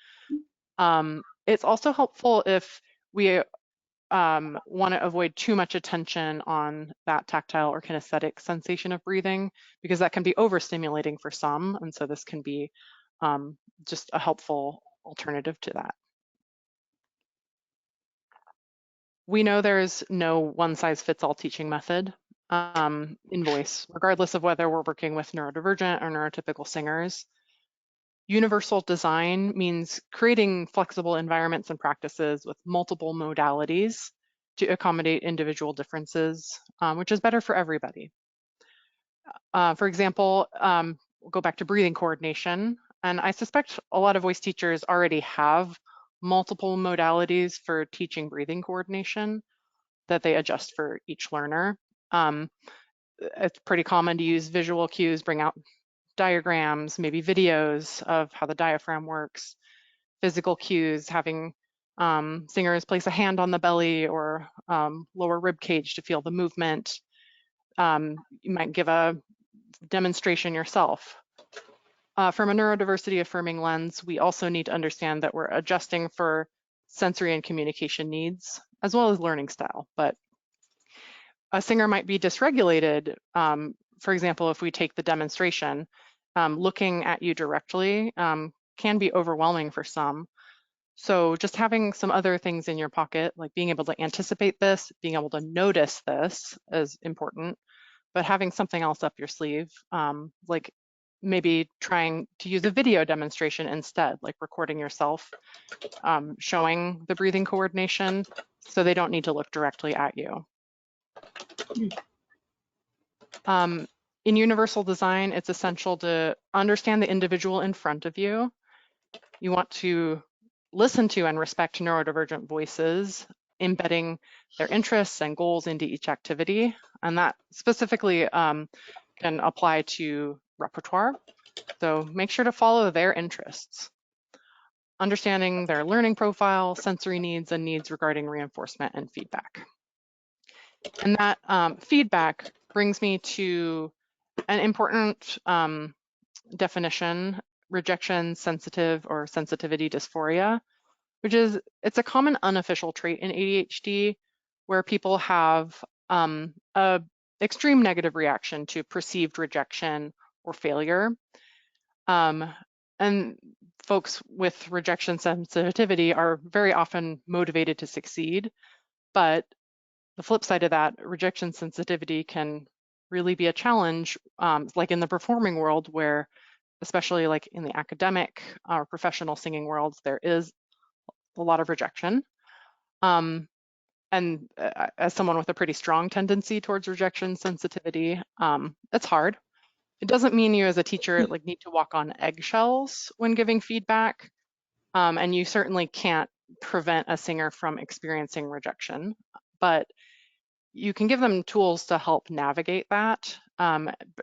It's also helpful if we want to avoid too much attention on that tactile or kinesthetic sensation of breathing, because that can be overstimulating for some, and so this can be just a helpful alternative to that. We know there's no one-size-fits-all teaching method in voice, regardless of whether we're working with neurodivergent or neurotypical singers. Universal design means creating flexible environments and practices with multiple modalities to accommodate individual differences, which is better for everybody. For example, we'll go back to breathing coordination, and I suspect a lot of voice teachers already have multiple modalities for teaching breathing coordination that they adjust for each learner. It's pretty common to use visual cues, bring out diagrams, maybe videos of how the diaphragm works, physical cues, having singers place a hand on the belly or lower rib cage to feel the movement. You might give a demonstration yourself. From a neurodiversity affirming lens, we also need to understand that we're adjusting for sensory and communication needs, as well as learning style. But a singer might be dysregulated. For example, if we take the demonstration, looking at you directly can be overwhelming for some. So just having some other things in your pocket, like being able to anticipate this, being able to notice this is important, but having something else up your sleeve, like maybe trying to use a video demonstration instead, like recording yourself, showing the breathing coordination so they don't need to look directly at you. In universal design, it's essential to understand the individual in front of you. You want to listen to and respect neurodivergent voices, embedding their interests and goals into each activity. And that specifically can apply to repertoire. So make sure to follow their interests. Understanding their learning profile, sensory needs, and needs regarding reinforcement and feedback. And that feedback brings me to an important definition, rejection sensitive or sensitivity dysphoria, which is, it's a common unofficial trait in ADHD where people have a extreme negative reaction to perceived rejection or failure. And folks with rejection sensitivity are very often motivated to succeed, but the flip side of that, rejection sensitivity can really be a challenge, like in the performing world, where, especially like in the academic or professional singing worlds, there is a lot of rejection. And as someone with a pretty strong tendency towards rejection sensitivity, it's hard. It doesn't mean you as a teacher like need to walk on eggshells when giving feedback, and you certainly can't prevent a singer from experiencing rejection, but you can give them tools to help navigate that,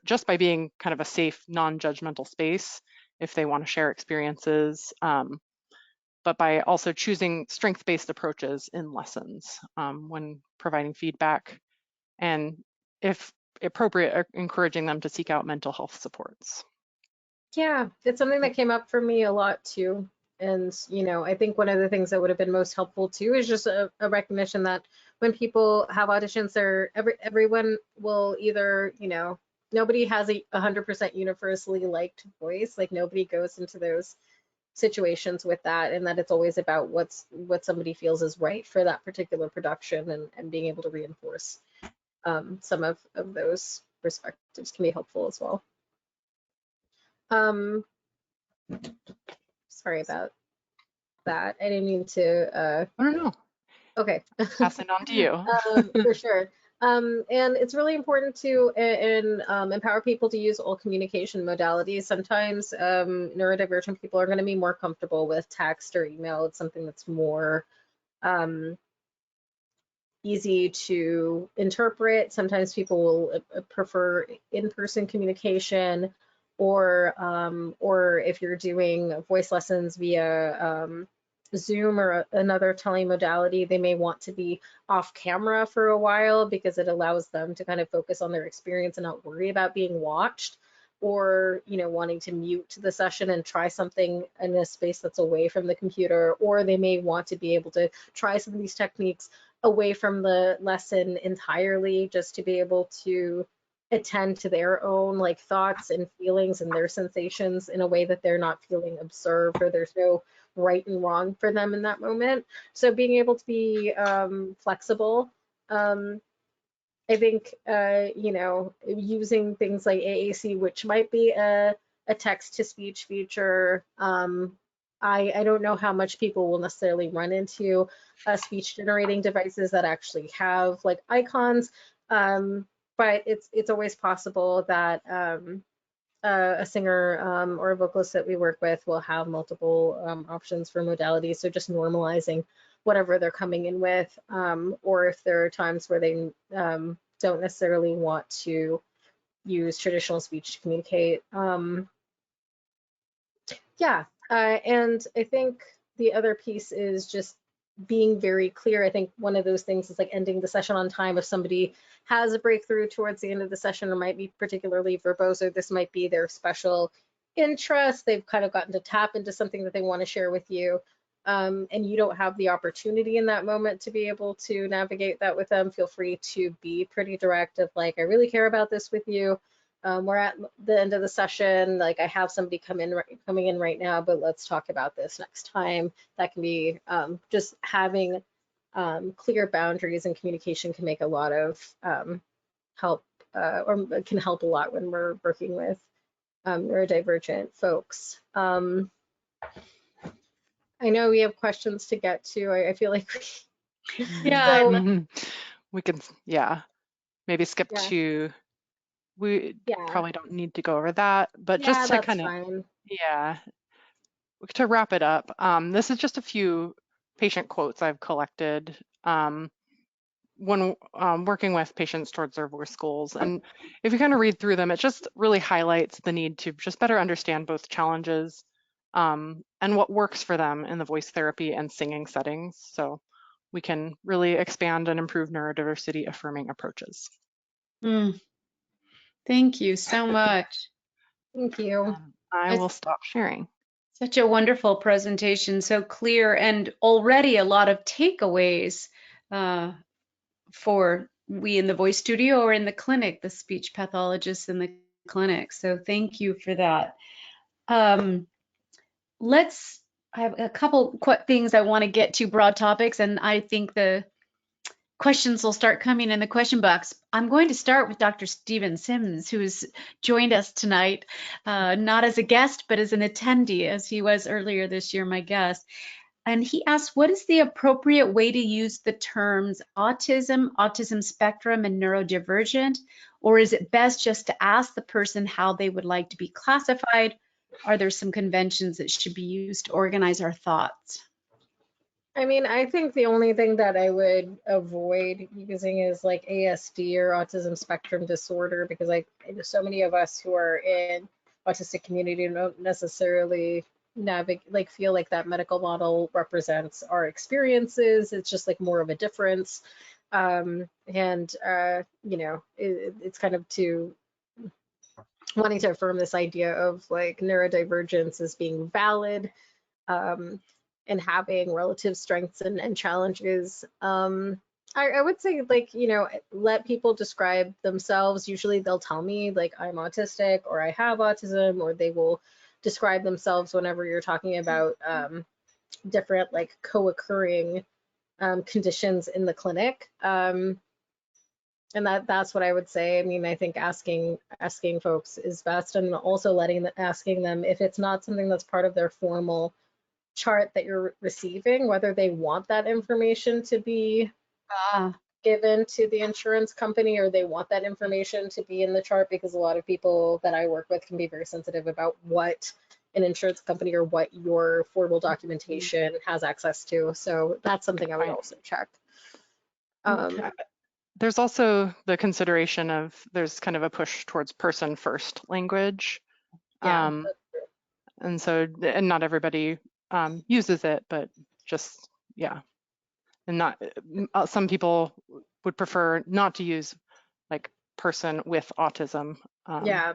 just by being kind of a safe, non-judgmental space if they want to share experiences, but by also choosing strength-based approaches in lessons when providing feedback, and if appropriate, encouraging them to seek out mental health supports. Yeah, it's something that came up for me a lot too. And, you know, I think one of the things that would have been most helpful too is just a recognition that when people have auditions, everyone will either, you know, nobody has a 100% universally liked voice. Like nobody goes into those situations with that, and that it's always about what somebody feels is right for that particular production, and being able to reinforce some of those perspectives can be helpful as well. Sorry about that. I didn't mean to. I don't know. Okay. Passing on to you. For sure. And it's really important to empower people to use all communication modalities. Sometimes neurodivergent people are going to be more comfortable with text or email. It's something that's more easy to interpret. Sometimes people will prefer in-person communication, or if you're doing voice lessons via Zoom or another telemodality, they may want to be off camera for a while because it allows them to kind of focus on their experience and not worry about being watched, or, you know, wanting to mute the session and try something in a space that's away from the computer, or they may want to be able to try some of these techniques away from the lesson entirely, just to be able to attend to their own like thoughts and feelings and their sensations in a way that they're not feeling observed, or there's no right and wrong for them in that moment. So being able to be flexible, I think, you know, using things like AAC, which might be a text-to-speech feature. I don't know how much people will necessarily run into speech generating devices that actually have like icons, but it's always possible that a singer or a vocalist that we work with will have multiple options for modalities. So just normalizing whatever they're coming in with, or if there are times where they don't necessarily want to use traditional speech to communicate. Yeah, and I think the other piece is just being very clear. I think one of those things is like ending the session on time. If somebody has a breakthrough towards the end of the session, or might be particularly verbose, or this might be their special interest, they've kind of gotten to tap into something that they want to share with you, and you don't have the opportunity in that moment to be able to navigate that with them, feel free to be pretty direct of like, I really care about this with you. We're at the end of the session, like I have somebody coming in right now, but let's talk about this next time. That can be just having clear boundaries, and communication can make a lot of help, or can help a lot when we're working with neurodivergent folks. I know we have questions to get to. I feel like Yeah. We can, yeah, maybe skip to. We probably don't need to go over that, but just to kind of, to wrap it up, this is just a few patient quotes I've collected when working with patients towards their voice goals. And if you kind of read through them, it just really highlights the need to just better understand both challenges and what works for them in the voice therapy and singing settings, so we can really expand and improve neurodiversity affirming approaches. Thank you so much. Thank you. I will stop sharing. Such a wonderful presentation, so clear, and already a lot of takeaways for we in the voice studio or in the clinic, the speech pathologists in the clinic. So thank you for that. I have a couple things I want to get to, broad topics, and I think the questions will start coming in the question box. I'm going to start with Dr. Stephen Sims, who's joined us tonight, not as a guest, but as an attendee, as he was earlier this year, my guest. And he asked, what is the appropriate way to use the terms autism, autism spectrum, and neurodivergent? Or is it best just to ask the person how they would like to be classified? Are there some conventions that should be used to organize our thoughts? I mean, I think the only thing that I would avoid using is like ASD or autism spectrum disorder, because like so many of us who are in autistic community don't necessarily feel like that medical model represents our experiences. It's just like more of a difference. You know, it's kind of to wanting to affirm this idea of like neurodivergence as being valid, and having relative strengths and challenges. I would say, like, you know, let people describe themselves. Usually they'll tell me like I'm autistic or I have autism, or they will describe themselves whenever you're talking about different like co-occurring conditions in the clinic. And that's what I would say. I mean, I think asking folks is best, and also asking them if it's not something that's part of their formal chart that you're receiving, whether they want that information to be given to the insurance company, or they want that information to be in the chart, because a lot of people that I work with can be very sensitive about what an insurance company or what your formal documentation has access to. So that's something I would also check. There's also the consideration of there's kind of a push towards person first language. Yeah, and so, and not everybody uses it, but just, yeah. And not, some people would prefer not to use like person with autism, yeah,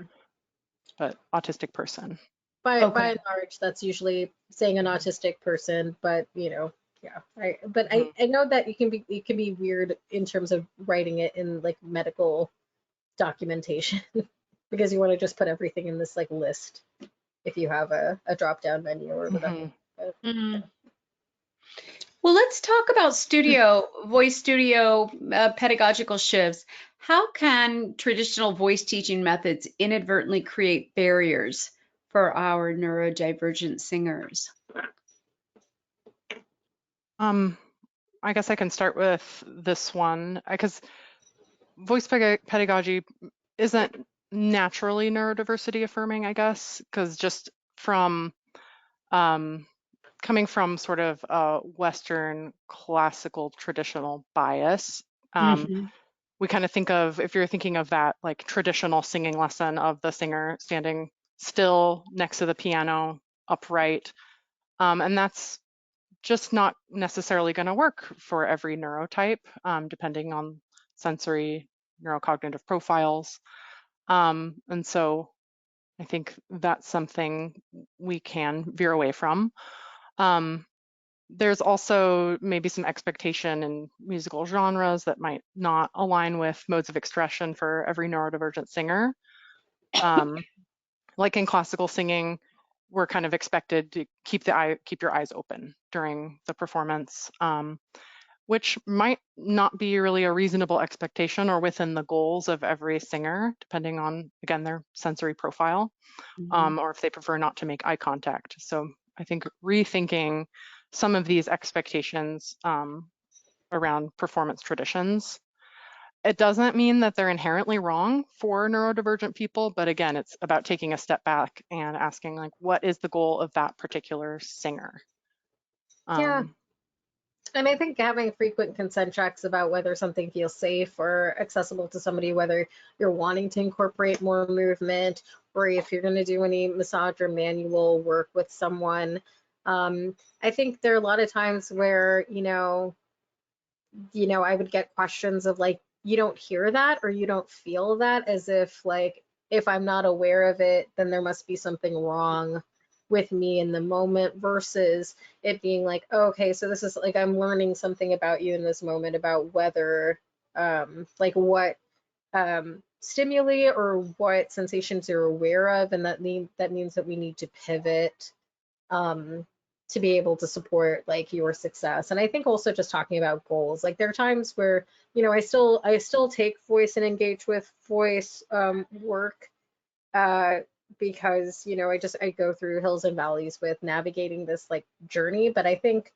but autistic person. by and large, that's usually saying an autistic person, but you know, yeah. I know that it can be weird in terms of writing it in like medical documentation because you want to just put everything in this like list if you have a drop down menu or whatever. Well, let's talk about voice studio pedagogical shifts. How can traditional voice teaching methods inadvertently create barriers for our neurodivergent singers? I guess I can start with this one, because voice pedagogy isn't naturally neurodiversity affirming, I guess, because just from coming from sort of a Western classical traditional bias, we kind of think of, if you're thinking of that like traditional singing lesson of the singer standing still next to the piano, upright, and that's just not necessarily going to work for every neurotype, depending on sensory neurocognitive profiles. And so I think that's something we can veer away from. There's also maybe some expectation in musical genres that might not align with modes of expression for every neurodivergent singer. Like in classical singing, we're kind of expected to keep your eyes open during the performance, which might not be really a reasonable expectation or within the goals of every singer, depending on, again, their sensory profile, or if they prefer not to make eye contact. So I think rethinking some of these expectations around performance traditions. It doesn't mean that they're inherently wrong for neurodivergent people, but again, it's about taking a step back and asking, like, what is the goal of that particular singer? Yeah. And I think having frequent consent checks about whether something feels safe or accessible to somebody, whether you're wanting to incorporate more movement, or if you're going to do any massage or manual work with someone. I think there are a lot of times where, you know, I would get questions of like, you don't hear that or you don't feel that, as if like, if I'm not aware of it, then there must be something wrong with me in the moment, versus it being like, oh, okay, so this is like, I'm learning something about you in this moment about whether like what stimuli or what sensations you're aware of, and that means that we need to pivot to be able to support like your success. And I think also just talking about goals, like there are times where, you know, I still take voice and engage with voice work because, you know, I go through hills and valleys with navigating this like journey. But I think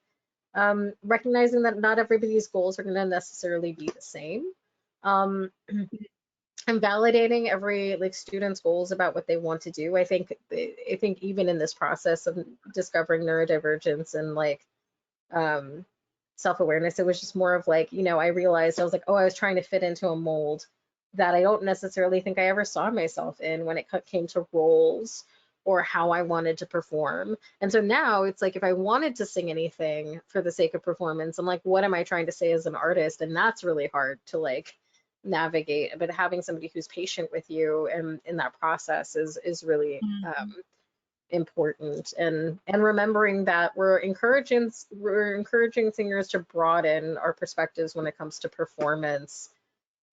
recognizing that not everybody's goals are going to necessarily be the same. And validating every like student's goals about what they want to do. I think even in this process of discovering neurodivergence and like self-awareness, it was just more of like, you know, I realized I was like, oh, I was trying to fit into a mold that I don't necessarily think I ever saw myself in when it came to roles or how I wanted to perform. And so now it's like, if I wanted to sing anything for the sake of performance, I'm like, what am I trying to say as an artist? And that's really hard to like navigate. But having somebody who's patient with you and in that process is really important. And remembering that we're encouraging singers to broaden our perspectives when it comes to performance.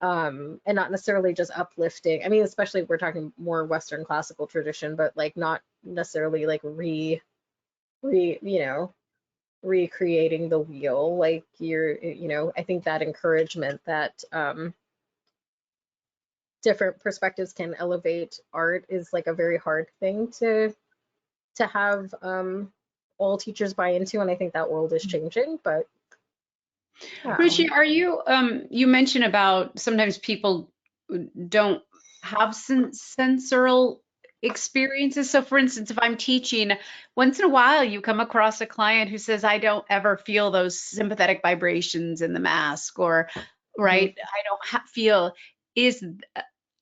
And not necessarily just uplifting. I mean, especially if we're talking more Western classical tradition, but like not necessarily like recreating the wheel. Like I think that encouragement that different perspectives can elevate art is like a very hard thing to have all teachers buy into, and I think that world is changing. But yeah. Ruchi, are you, you mentioned about sometimes people don't have sensorial experiences. So for instance, if I'm teaching, once in a while you come across a client who says, I don't ever feel those sympathetic vibrations in the mask, or, right, I don't feel,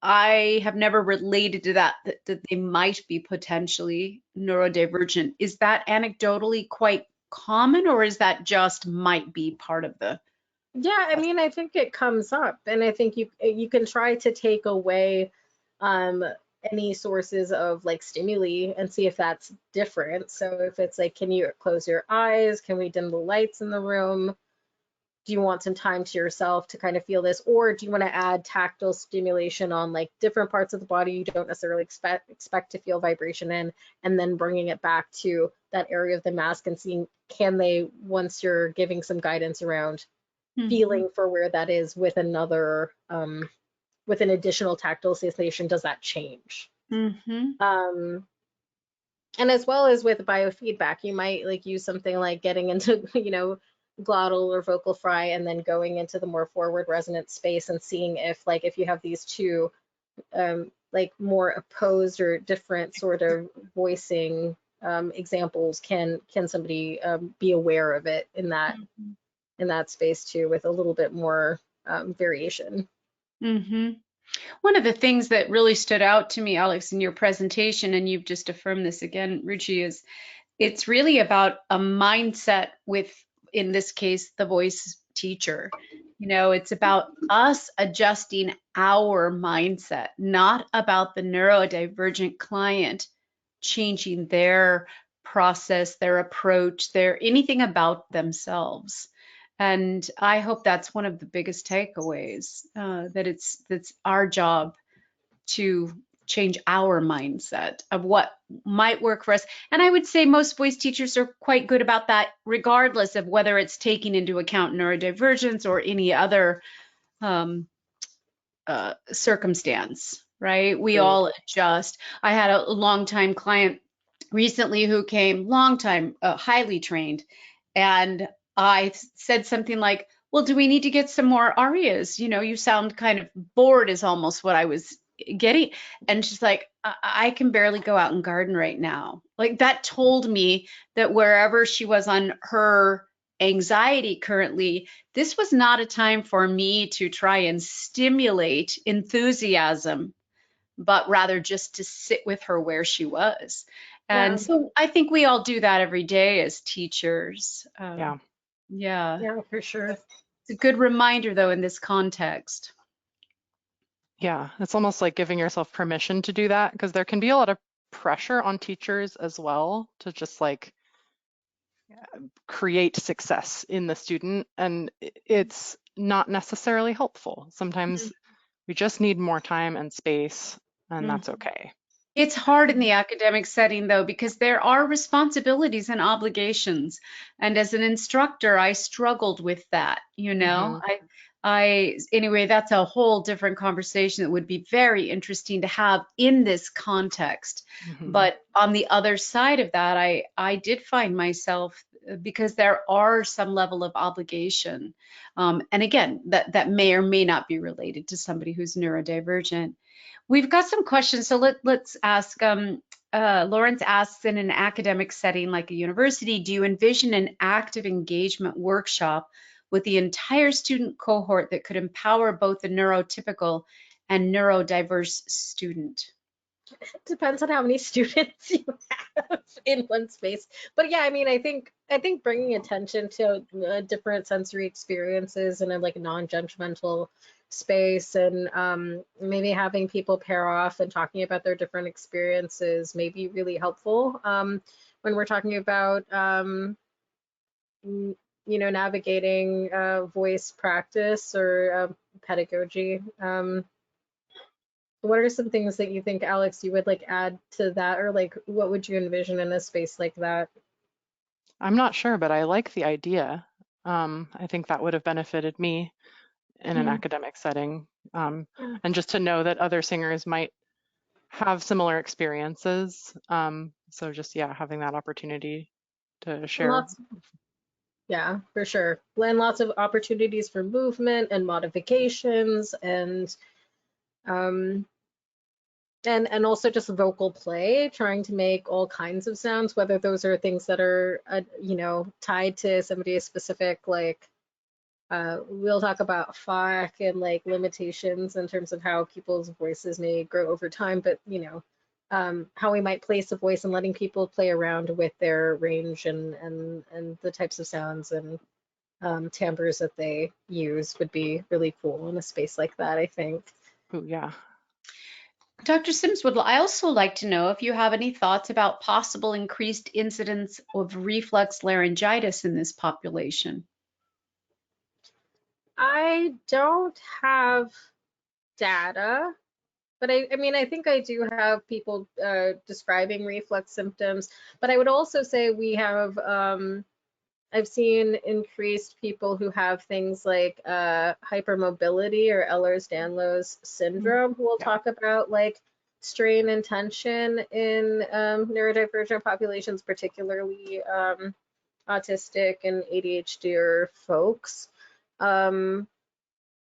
I have never related to that they might be potentially neurodivergent. Is that anecdotally quite common, or is that just might be part of the? Yeah, I mean, I think it comes up, and I think you can try to take away any sources of like stimuli and see if that's different. So if it's like, can you close your eyes? Can we dim the lights in the room? Do you want some time to yourself to kind of feel this? Or do you want to add tactile stimulation on like different parts of the body you don't necessarily expect to feel vibration in, and then bringing it back to that area of the mask and seeing, can they, once you're giving some guidance around feeling for where that is with another, with an additional tactile sensation, does that change? And as well as with biofeedback, you might like use something like getting into, glottal or vocal fry, and then going into the more forward resonant space and seeing if you have these two like more opposed or different sort of voicing examples, can somebody be aware of it in that space too, with a little bit more variation. One of the things that really stood out to me, Alex, in your presentation, and you've just affirmed this again, Ruchi, is it's really about a mindset with, in this case, the voice teacher. It's about us adjusting our mindset, not about the neurodivergent client changing their process, their approach, anything about themselves. And I hope that's one of the biggest takeaways, that it's our job to change our mindset of what might work for us. And I would say most voice teachers are quite good about that, regardless of whether it's taking into account neurodivergence or any other circumstance, right? We all adjust. I had a longtime client recently who came, highly trained, and I said something like, well, do we need to get some more arias? You sound kind of bored, is almost what I was getting. And she's like, I can barely go out and garden right now. Like, that told me that wherever she was on her anxiety currently, this was not a time for me to try and stimulate enthusiasm, but rather just to sit with her where she was. And so I think we all do that every day as teachers. Yeah, for sure. It's a good reminder, though, in this context. Yeah, it's almost like giving yourself permission to do that, because there can be a lot of pressure on teachers as well to just like create success in the student. And it's not necessarily helpful. Sometimes we just need more time and space, and that's okay. It's hard in the academic setting, though, because there are responsibilities and obligations. And as an instructor, I struggled with that, you know. Anyway, that's a whole different conversation that would be very interesting to have in this context. But on the other side of that, I did find myself, because there are some level of obligation. And again, that may or may not be related to somebody who's neurodivergent. We've got some questions, so let's ask. Lawrence asks, in an academic setting like a university, do you envision an active engagement workshop with the entire student cohort that could empower both the neurotypical and neurodiverse student? It depends on how many students you have in one space. But yeah, I mean, I think bringing attention to different sensory experiences in a like non-judgmental space, and maybe having people pair off and talking about their different experiences may be really helpful when we're talking about you know, navigating voice practice or pedagogy. What are some things that you think, Alex, you would like add to that, or like what would you envision in a space like that? I'm not sure, but I like the idea. I think that would have benefited me in an academic setting. And just to know that other singers might have similar experiences. So just, yeah, having that opportunity to share. Yeah, for sure. And lots of opportunities for movement and modifications, and also just vocal play, trying to make all kinds of sounds, whether those are things that are, you know, tied to somebody's specific, like, we'll talk about 𝗏 and like limitations in terms of how people's voices may grow over time, but, you know, how we might place a voice and letting people play around with their range and the types of sounds and timbres that they use would be really cool in a space like that, I think. Ooh, yeah. Dr. Sims, would I also like to know if you have any thoughts about possible increased incidence of reflex laryngitis in this population? I don't have data, but I mean, I think I do have people describing reflex symptoms, but I would also say we have, I've seen increased people who have things like hypermobility or Ehlers-Danlos syndrome, who will talk about like strain and tension in neurodivergent populations, particularly autistic and ADHD folks. Man,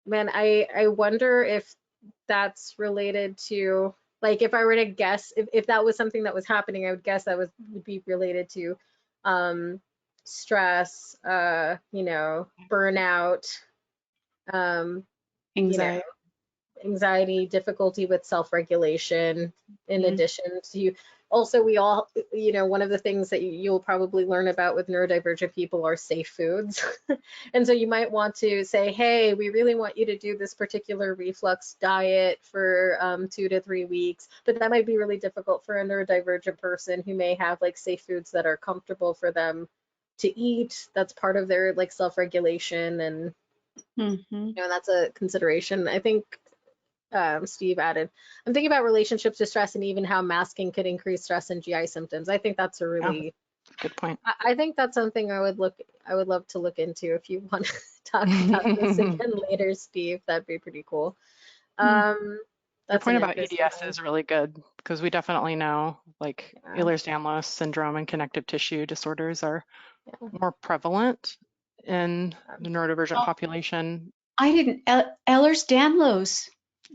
I wonder if that's related to, like, if I were to guess, if that was something that was happening, I would guess that would be related to stress, you know, burnout, Anxiety. Anxiety, difficulty with self-regulation, in addition to, also, we all, you know, one of the things that you'll probably learn about with neurodivergent people are safe foods. And so you might want to say, hey, we really want you to do this particular reflux diet for 2 to 3 weeks, but that might be really difficult for a neurodivergent person who may have like safe foods that are comfortable for them to eat. That's part of their like self-regulation, and you know, that's a consideration. I think Steve added, I'm thinking about relationships to stress and even how masking could increase stress and GI symptoms. I think that's a really good point. I think that's something I would love to look into if you want to talk about this again later, Steve. That'd be pretty cool. Your point about EDS is really good, because we definitely know like Ehlers-Danlos syndrome and connective tissue disorders are more prevalent in the neurodivergent population. I didn't, Ehlers-Danlos.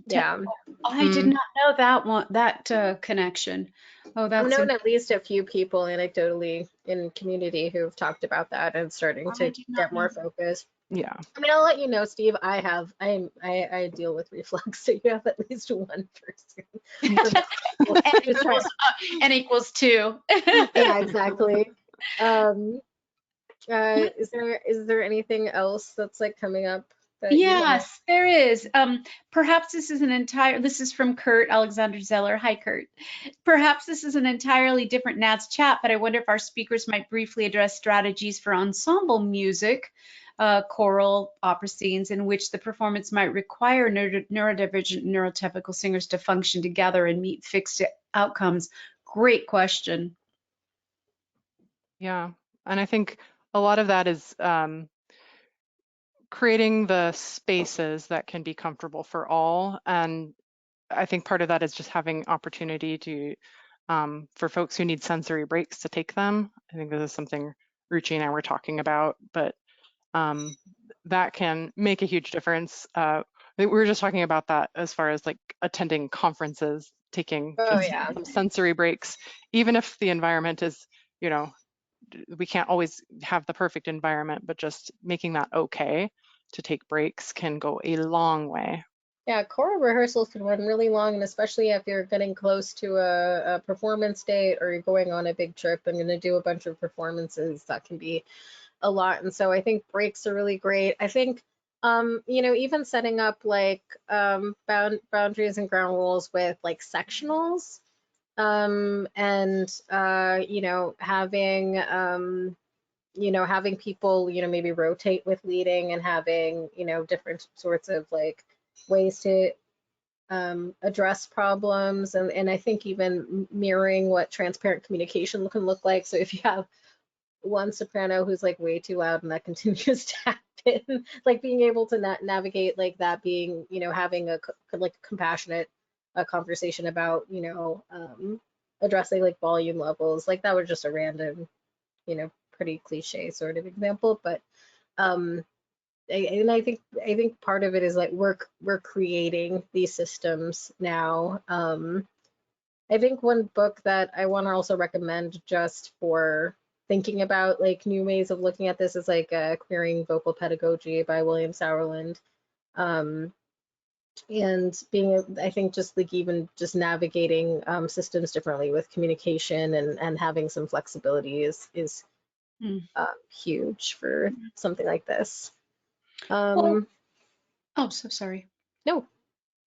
Yeah. I did not know that one, that connection. Oh, that's. I've known at least a few people anecdotally in community who've talked about that and starting to get more focused. Yeah. I mean, I'll let you know, Steve, I deal with reflux, so you have at least one person. N equals 2. Yeah, exactly. Is there anything else that's like coming up? Yes, there is. Perhaps this is from Kurt Alexander Zeller. Hi, Kurt. Perhaps this is an entirely different NATS chat, but I wonder if our speakers might briefly address strategies for ensemble music choral opera scenes in which the performance might require neurodivergent and neurotypical singers to function together and meet fixed outcomes? Great question. Yeah, and I think a lot of that is creating the spaces that can be comfortable for all. And I think part of that is just having opportunity to, for folks who need sensory breaks to take them. I think this is something Ruchi and I were talking about, but that can make a huge difference. We were just talking about that as far as like attending conferences, taking some sensory breaks, even if the environment is, you know, we can't always have the perfect environment, but just making that okay to take breaks can go a long way. Yeah, choral rehearsals can run really long, and especially if you're getting close to a performance date or you're going on a big trip and going to do a bunch of performances, that can be a lot. And so I think breaks are really great. I think, you know, even setting up like boundaries and ground rules with like sectionals, and you know, having people, you know, maybe rotate with leading, and having, you know, different sorts of like ways to address problems, and I think even mirroring what transparent communication can look like. So if you have one soprano who's like way too loud and that continues to happen, like being able to navigate like that, being, you know, having a like compassionate conversation about, you know, addressing like volume levels, like that was just a random, you know, pretty cliche sort of example, but and I think part of it is like we're creating these systems now. I think one book that I want to also recommend just for thinking about like new ways of looking at this is like Queering Vocal Pedagogy by William Sauerland. And being, I think just like even just navigating systems differently with communication and having some flexibility is huge for something like this. Oh, so sorry. No,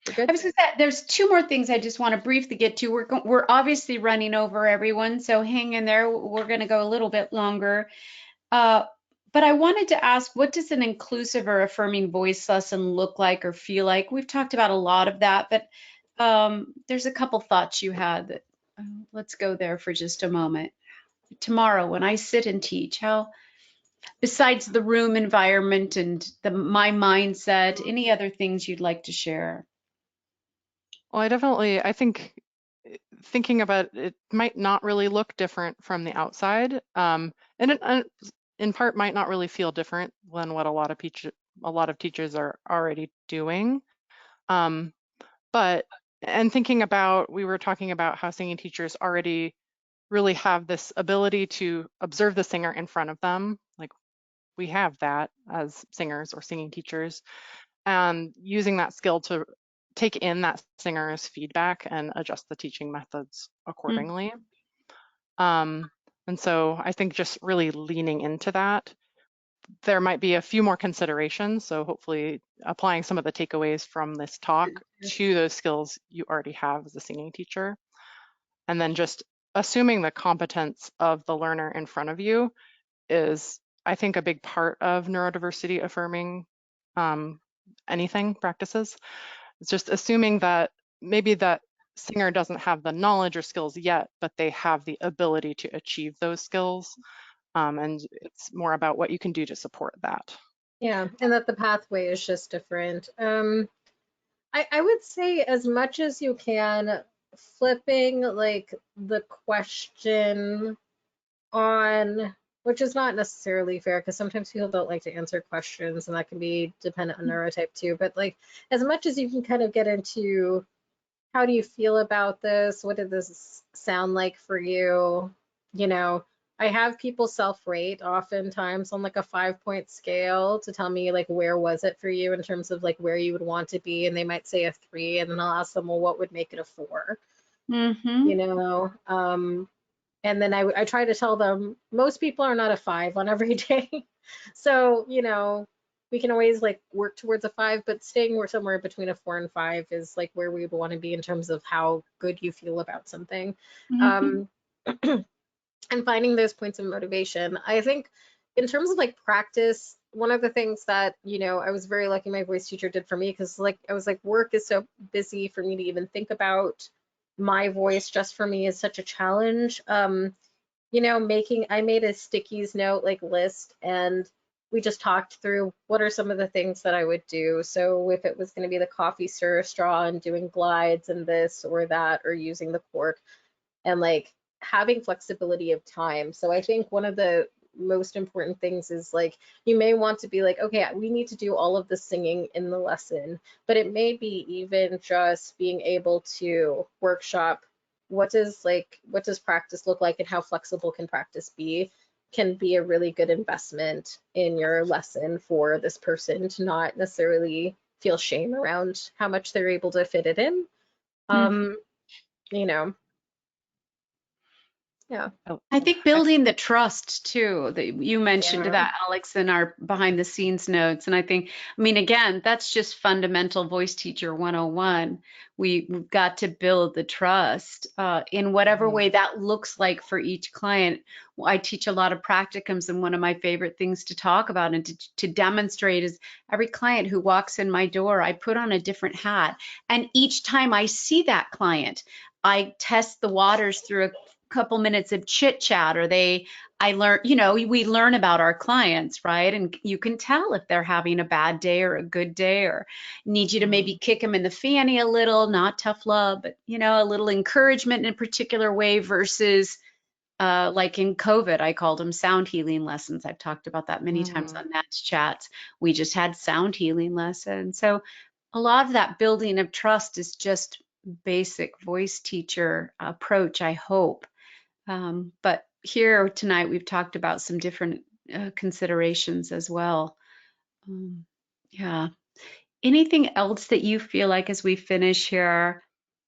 we're good. I was going to say, there's two more things I just want to briefly get to. We're obviously running over everyone, so hang in there. We're going to go a little bit longer. But I wanted to ask, what does an inclusive or affirming voice lesson look like or feel like? We've talked about a lot of that, but there's a couple thoughts you had that, let's go there for just a moment. Tomorrow, when I sit and teach, how, besides the room environment and my mindset, any other things you'd like to share? Well, I think thinking about it might not really look different from the outside, and it, in part might not really feel different than what a lot of teachers are already doing. But thinking about, we were talking about how singing teachers already really have this ability to observe the singer in front of them. Like we have that as singers or singing teachers, and using that skill to take in that singer's feedback and adjust the teaching methods accordingly. And so I think just really leaning into that. There might be a few more considerations, so hopefully applying some of the takeaways from this talk to those skills you already have as a singing teacher. And then just assuming the competence of the learner in front of you is, I think, a big part of neurodiversity affirming anything practices. It's just assuming that maybe that singer doesn't have the knowledge or skills yet, but they have the ability to achieve those skills. And it's more about what you can do to support that. Yeah, and that the pathway is just different. I would say as much as you can, flipping like the question on, which is not necessarily fair because sometimes people don't like to answer questions and that can be dependent on neurotype too, but like as much as you can kind of get into how do you feel about this? What did this sound like for you? You know, I have people self-rate oftentimes on like a 5-point scale to tell me like where was it for you in terms of like where you would want to be, and they might say a 3, and then I'll ask them, well, what would make it a 4? You know, and then I try to tell them most people are not a 5 on every day. So, you know, we can always like work towards a 5, but staying somewhere between a 4 and 5 is like where we would want to be in terms of how good you feel about something. And finding those points of motivation. I think in terms of like practice, one of the things that, I was very lucky my voice teacher did for me, because I was like, work is so busy for me to even think about my voice just for me is such a challenge. I made a stickies note list, and we just talked through what are some of the things that I would do. So if it was going to be the coffee stir straw and doing glides and this or that, or using the cork, and having flexibility of time. So I think one of the most important things is you may want to be okay, we need to do all of the singing in the lesson, but it may be even just being able to workshop what does practice look like, and how flexible can practice be, can be a really good investment in your lesson for this person to not necessarily feel shame around how much they're able to fit it in. Yeah. I think building the trust too, that you mentioned that, Alex, in our behind the scenes notes. And I mean, again, that's just fundamental voice teacher 101. We've got to build the trust in whatever way that looks like for each client. I teach a lot of practicums, and one of my favorite things to talk about and to demonstrate is every client who walks in my door, I put on a different hat. And each time I see that client, I test the waters through a couple minutes of chit chat, or I learn, we learn about our clients, right? And you can tell if they're having a bad day or a good day, or need you to maybe kick them in the fanny a little, not tough love, but a little encouragement in a particular way versus like in COVID, I called them sound healing lessons. I've talked about that many times on NATS chats. We just had sound healing lessons. So a lot of that building of trust is just basic voice teacher approach, I hope. But here tonight, we've talked about some different considerations as well. Yeah. Anything else that you feel like as we finish here,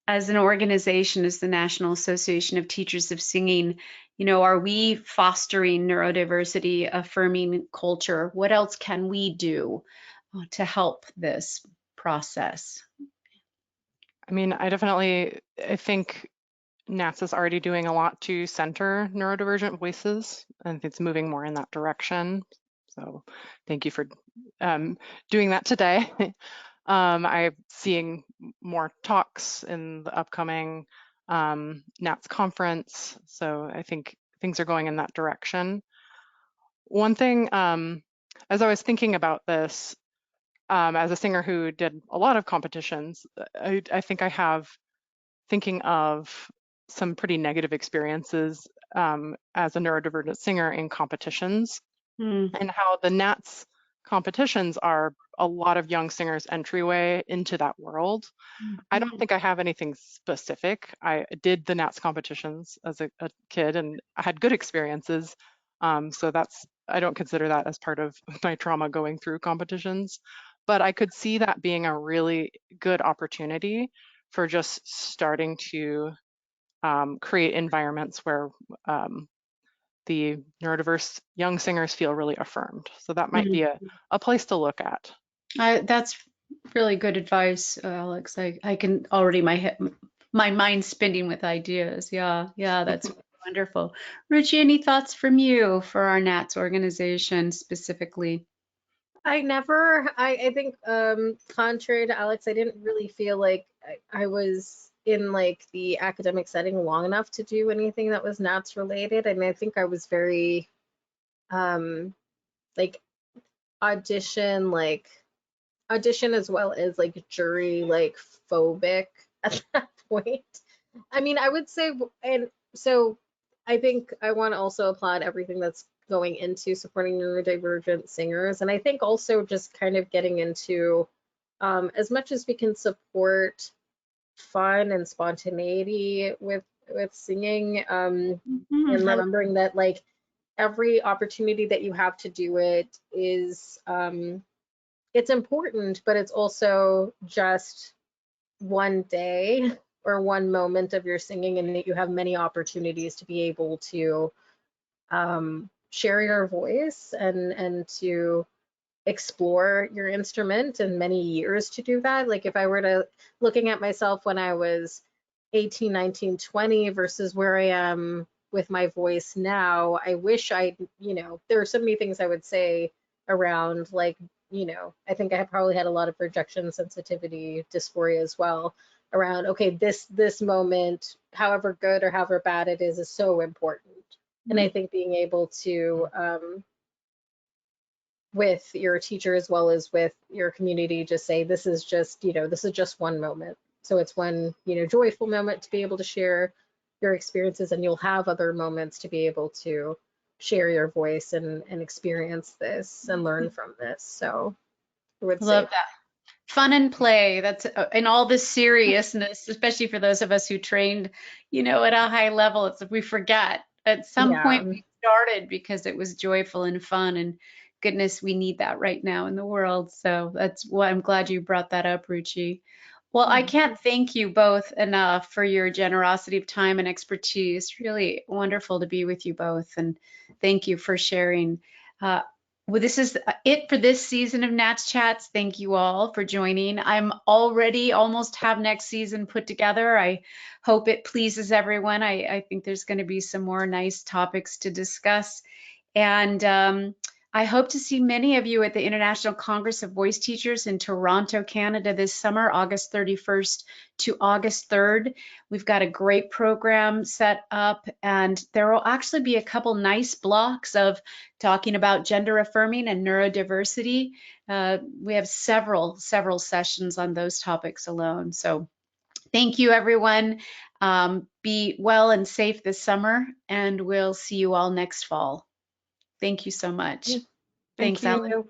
as an organization, as the National Association of Teachers of Singing, are we fostering neurodiversity affirming culture? What else can we do to help this process? I mean, I think NATS is already doing a lot to center neurodivergent voices, and it's moving more in that direction. So thank you for doing that today. I'm seeing more talks in the upcoming NATS conference, so I think things are going in that direction. One thing, as I was thinking about this, as a singer who did a lot of competitions, I think I have thinking of some pretty negative experiences as a neurodivergent singer in competitions, and how the NATS competitions are a lot of young singers' entryway into that world. I don't think I have anything specific. I did the NATS competitions as a kid, and I had good experiences. So I don't consider that as part of my trauma going through competitions. But I could see that being a really good opportunity for just starting to create environments where the neurodiverse young singers feel really affirmed. So that might be a place to look at. That's really good advice, Alex. I can already, my mind spinning with ideas. Yeah, that's wonderful. Ruchi, any thoughts from you for our NATS organization specifically? I think contrary to Alex, I didn't really feel like I was in the academic setting long enough to do anything that was NATS related. I mean, I think I was very audition as well as jury phobic at that point. I mean, I would say, and so I think I want to also applaud everything that's going into supporting neurodivergent singers. And I think also just kind of getting into as much as we can support fun and spontaneity with singing, and remembering that every opportunity that you have to do it is it's important, but it's also just one day or one moment of your singing, and that you have many opportunities to be able to share your voice and to explore your instrument, and many years to do that. Like if I were to looking at myself when I was 18, 19, 20 versus where I am with my voice now, I wish there are so many things I would say around like, I think I probably had a lot of rejection sensitivity dysphoria as well around, okay, this moment, however good or however bad it is so important. And I think being able to, with your teacher as well as with your community, just say, this is just one moment. So it's one, joyful moment to be able to share your experiences, and you'll have other moments to be able to share your voice and experience this and learn from this. So I would Love say that. Fun and play. That's in all the seriousness, especially for those of us who trained, at a high level. It's we forget at some yeah. point we started because it was joyful and fun, and goodness, we need that right now in the world. So that's why I'm glad you brought that up, Ruchi. Well, I can't thank you both enough for your generosity of time and expertise. Really wonderful to be with you both, and thank you for sharing. Well, this is it for this season of NATS Chats. Thank you all for joining. I'm already almost have next season put together. I hope it pleases everyone. I think there's going to be some more nice topics to discuss. And I hope to see many of you at the International Congress of Voice Teachers in Toronto, Canada this summer, August 31st to August 3rd. We've got a great program set up, and there will actually be a couple nice blocks of talking about gender affirming and neurodiversity. We have several sessions on those topics alone. So thank you, everyone. Be well and safe this summer, and we'll see you all next fall. Thank you so much. Thank Thanks, you. Ellen.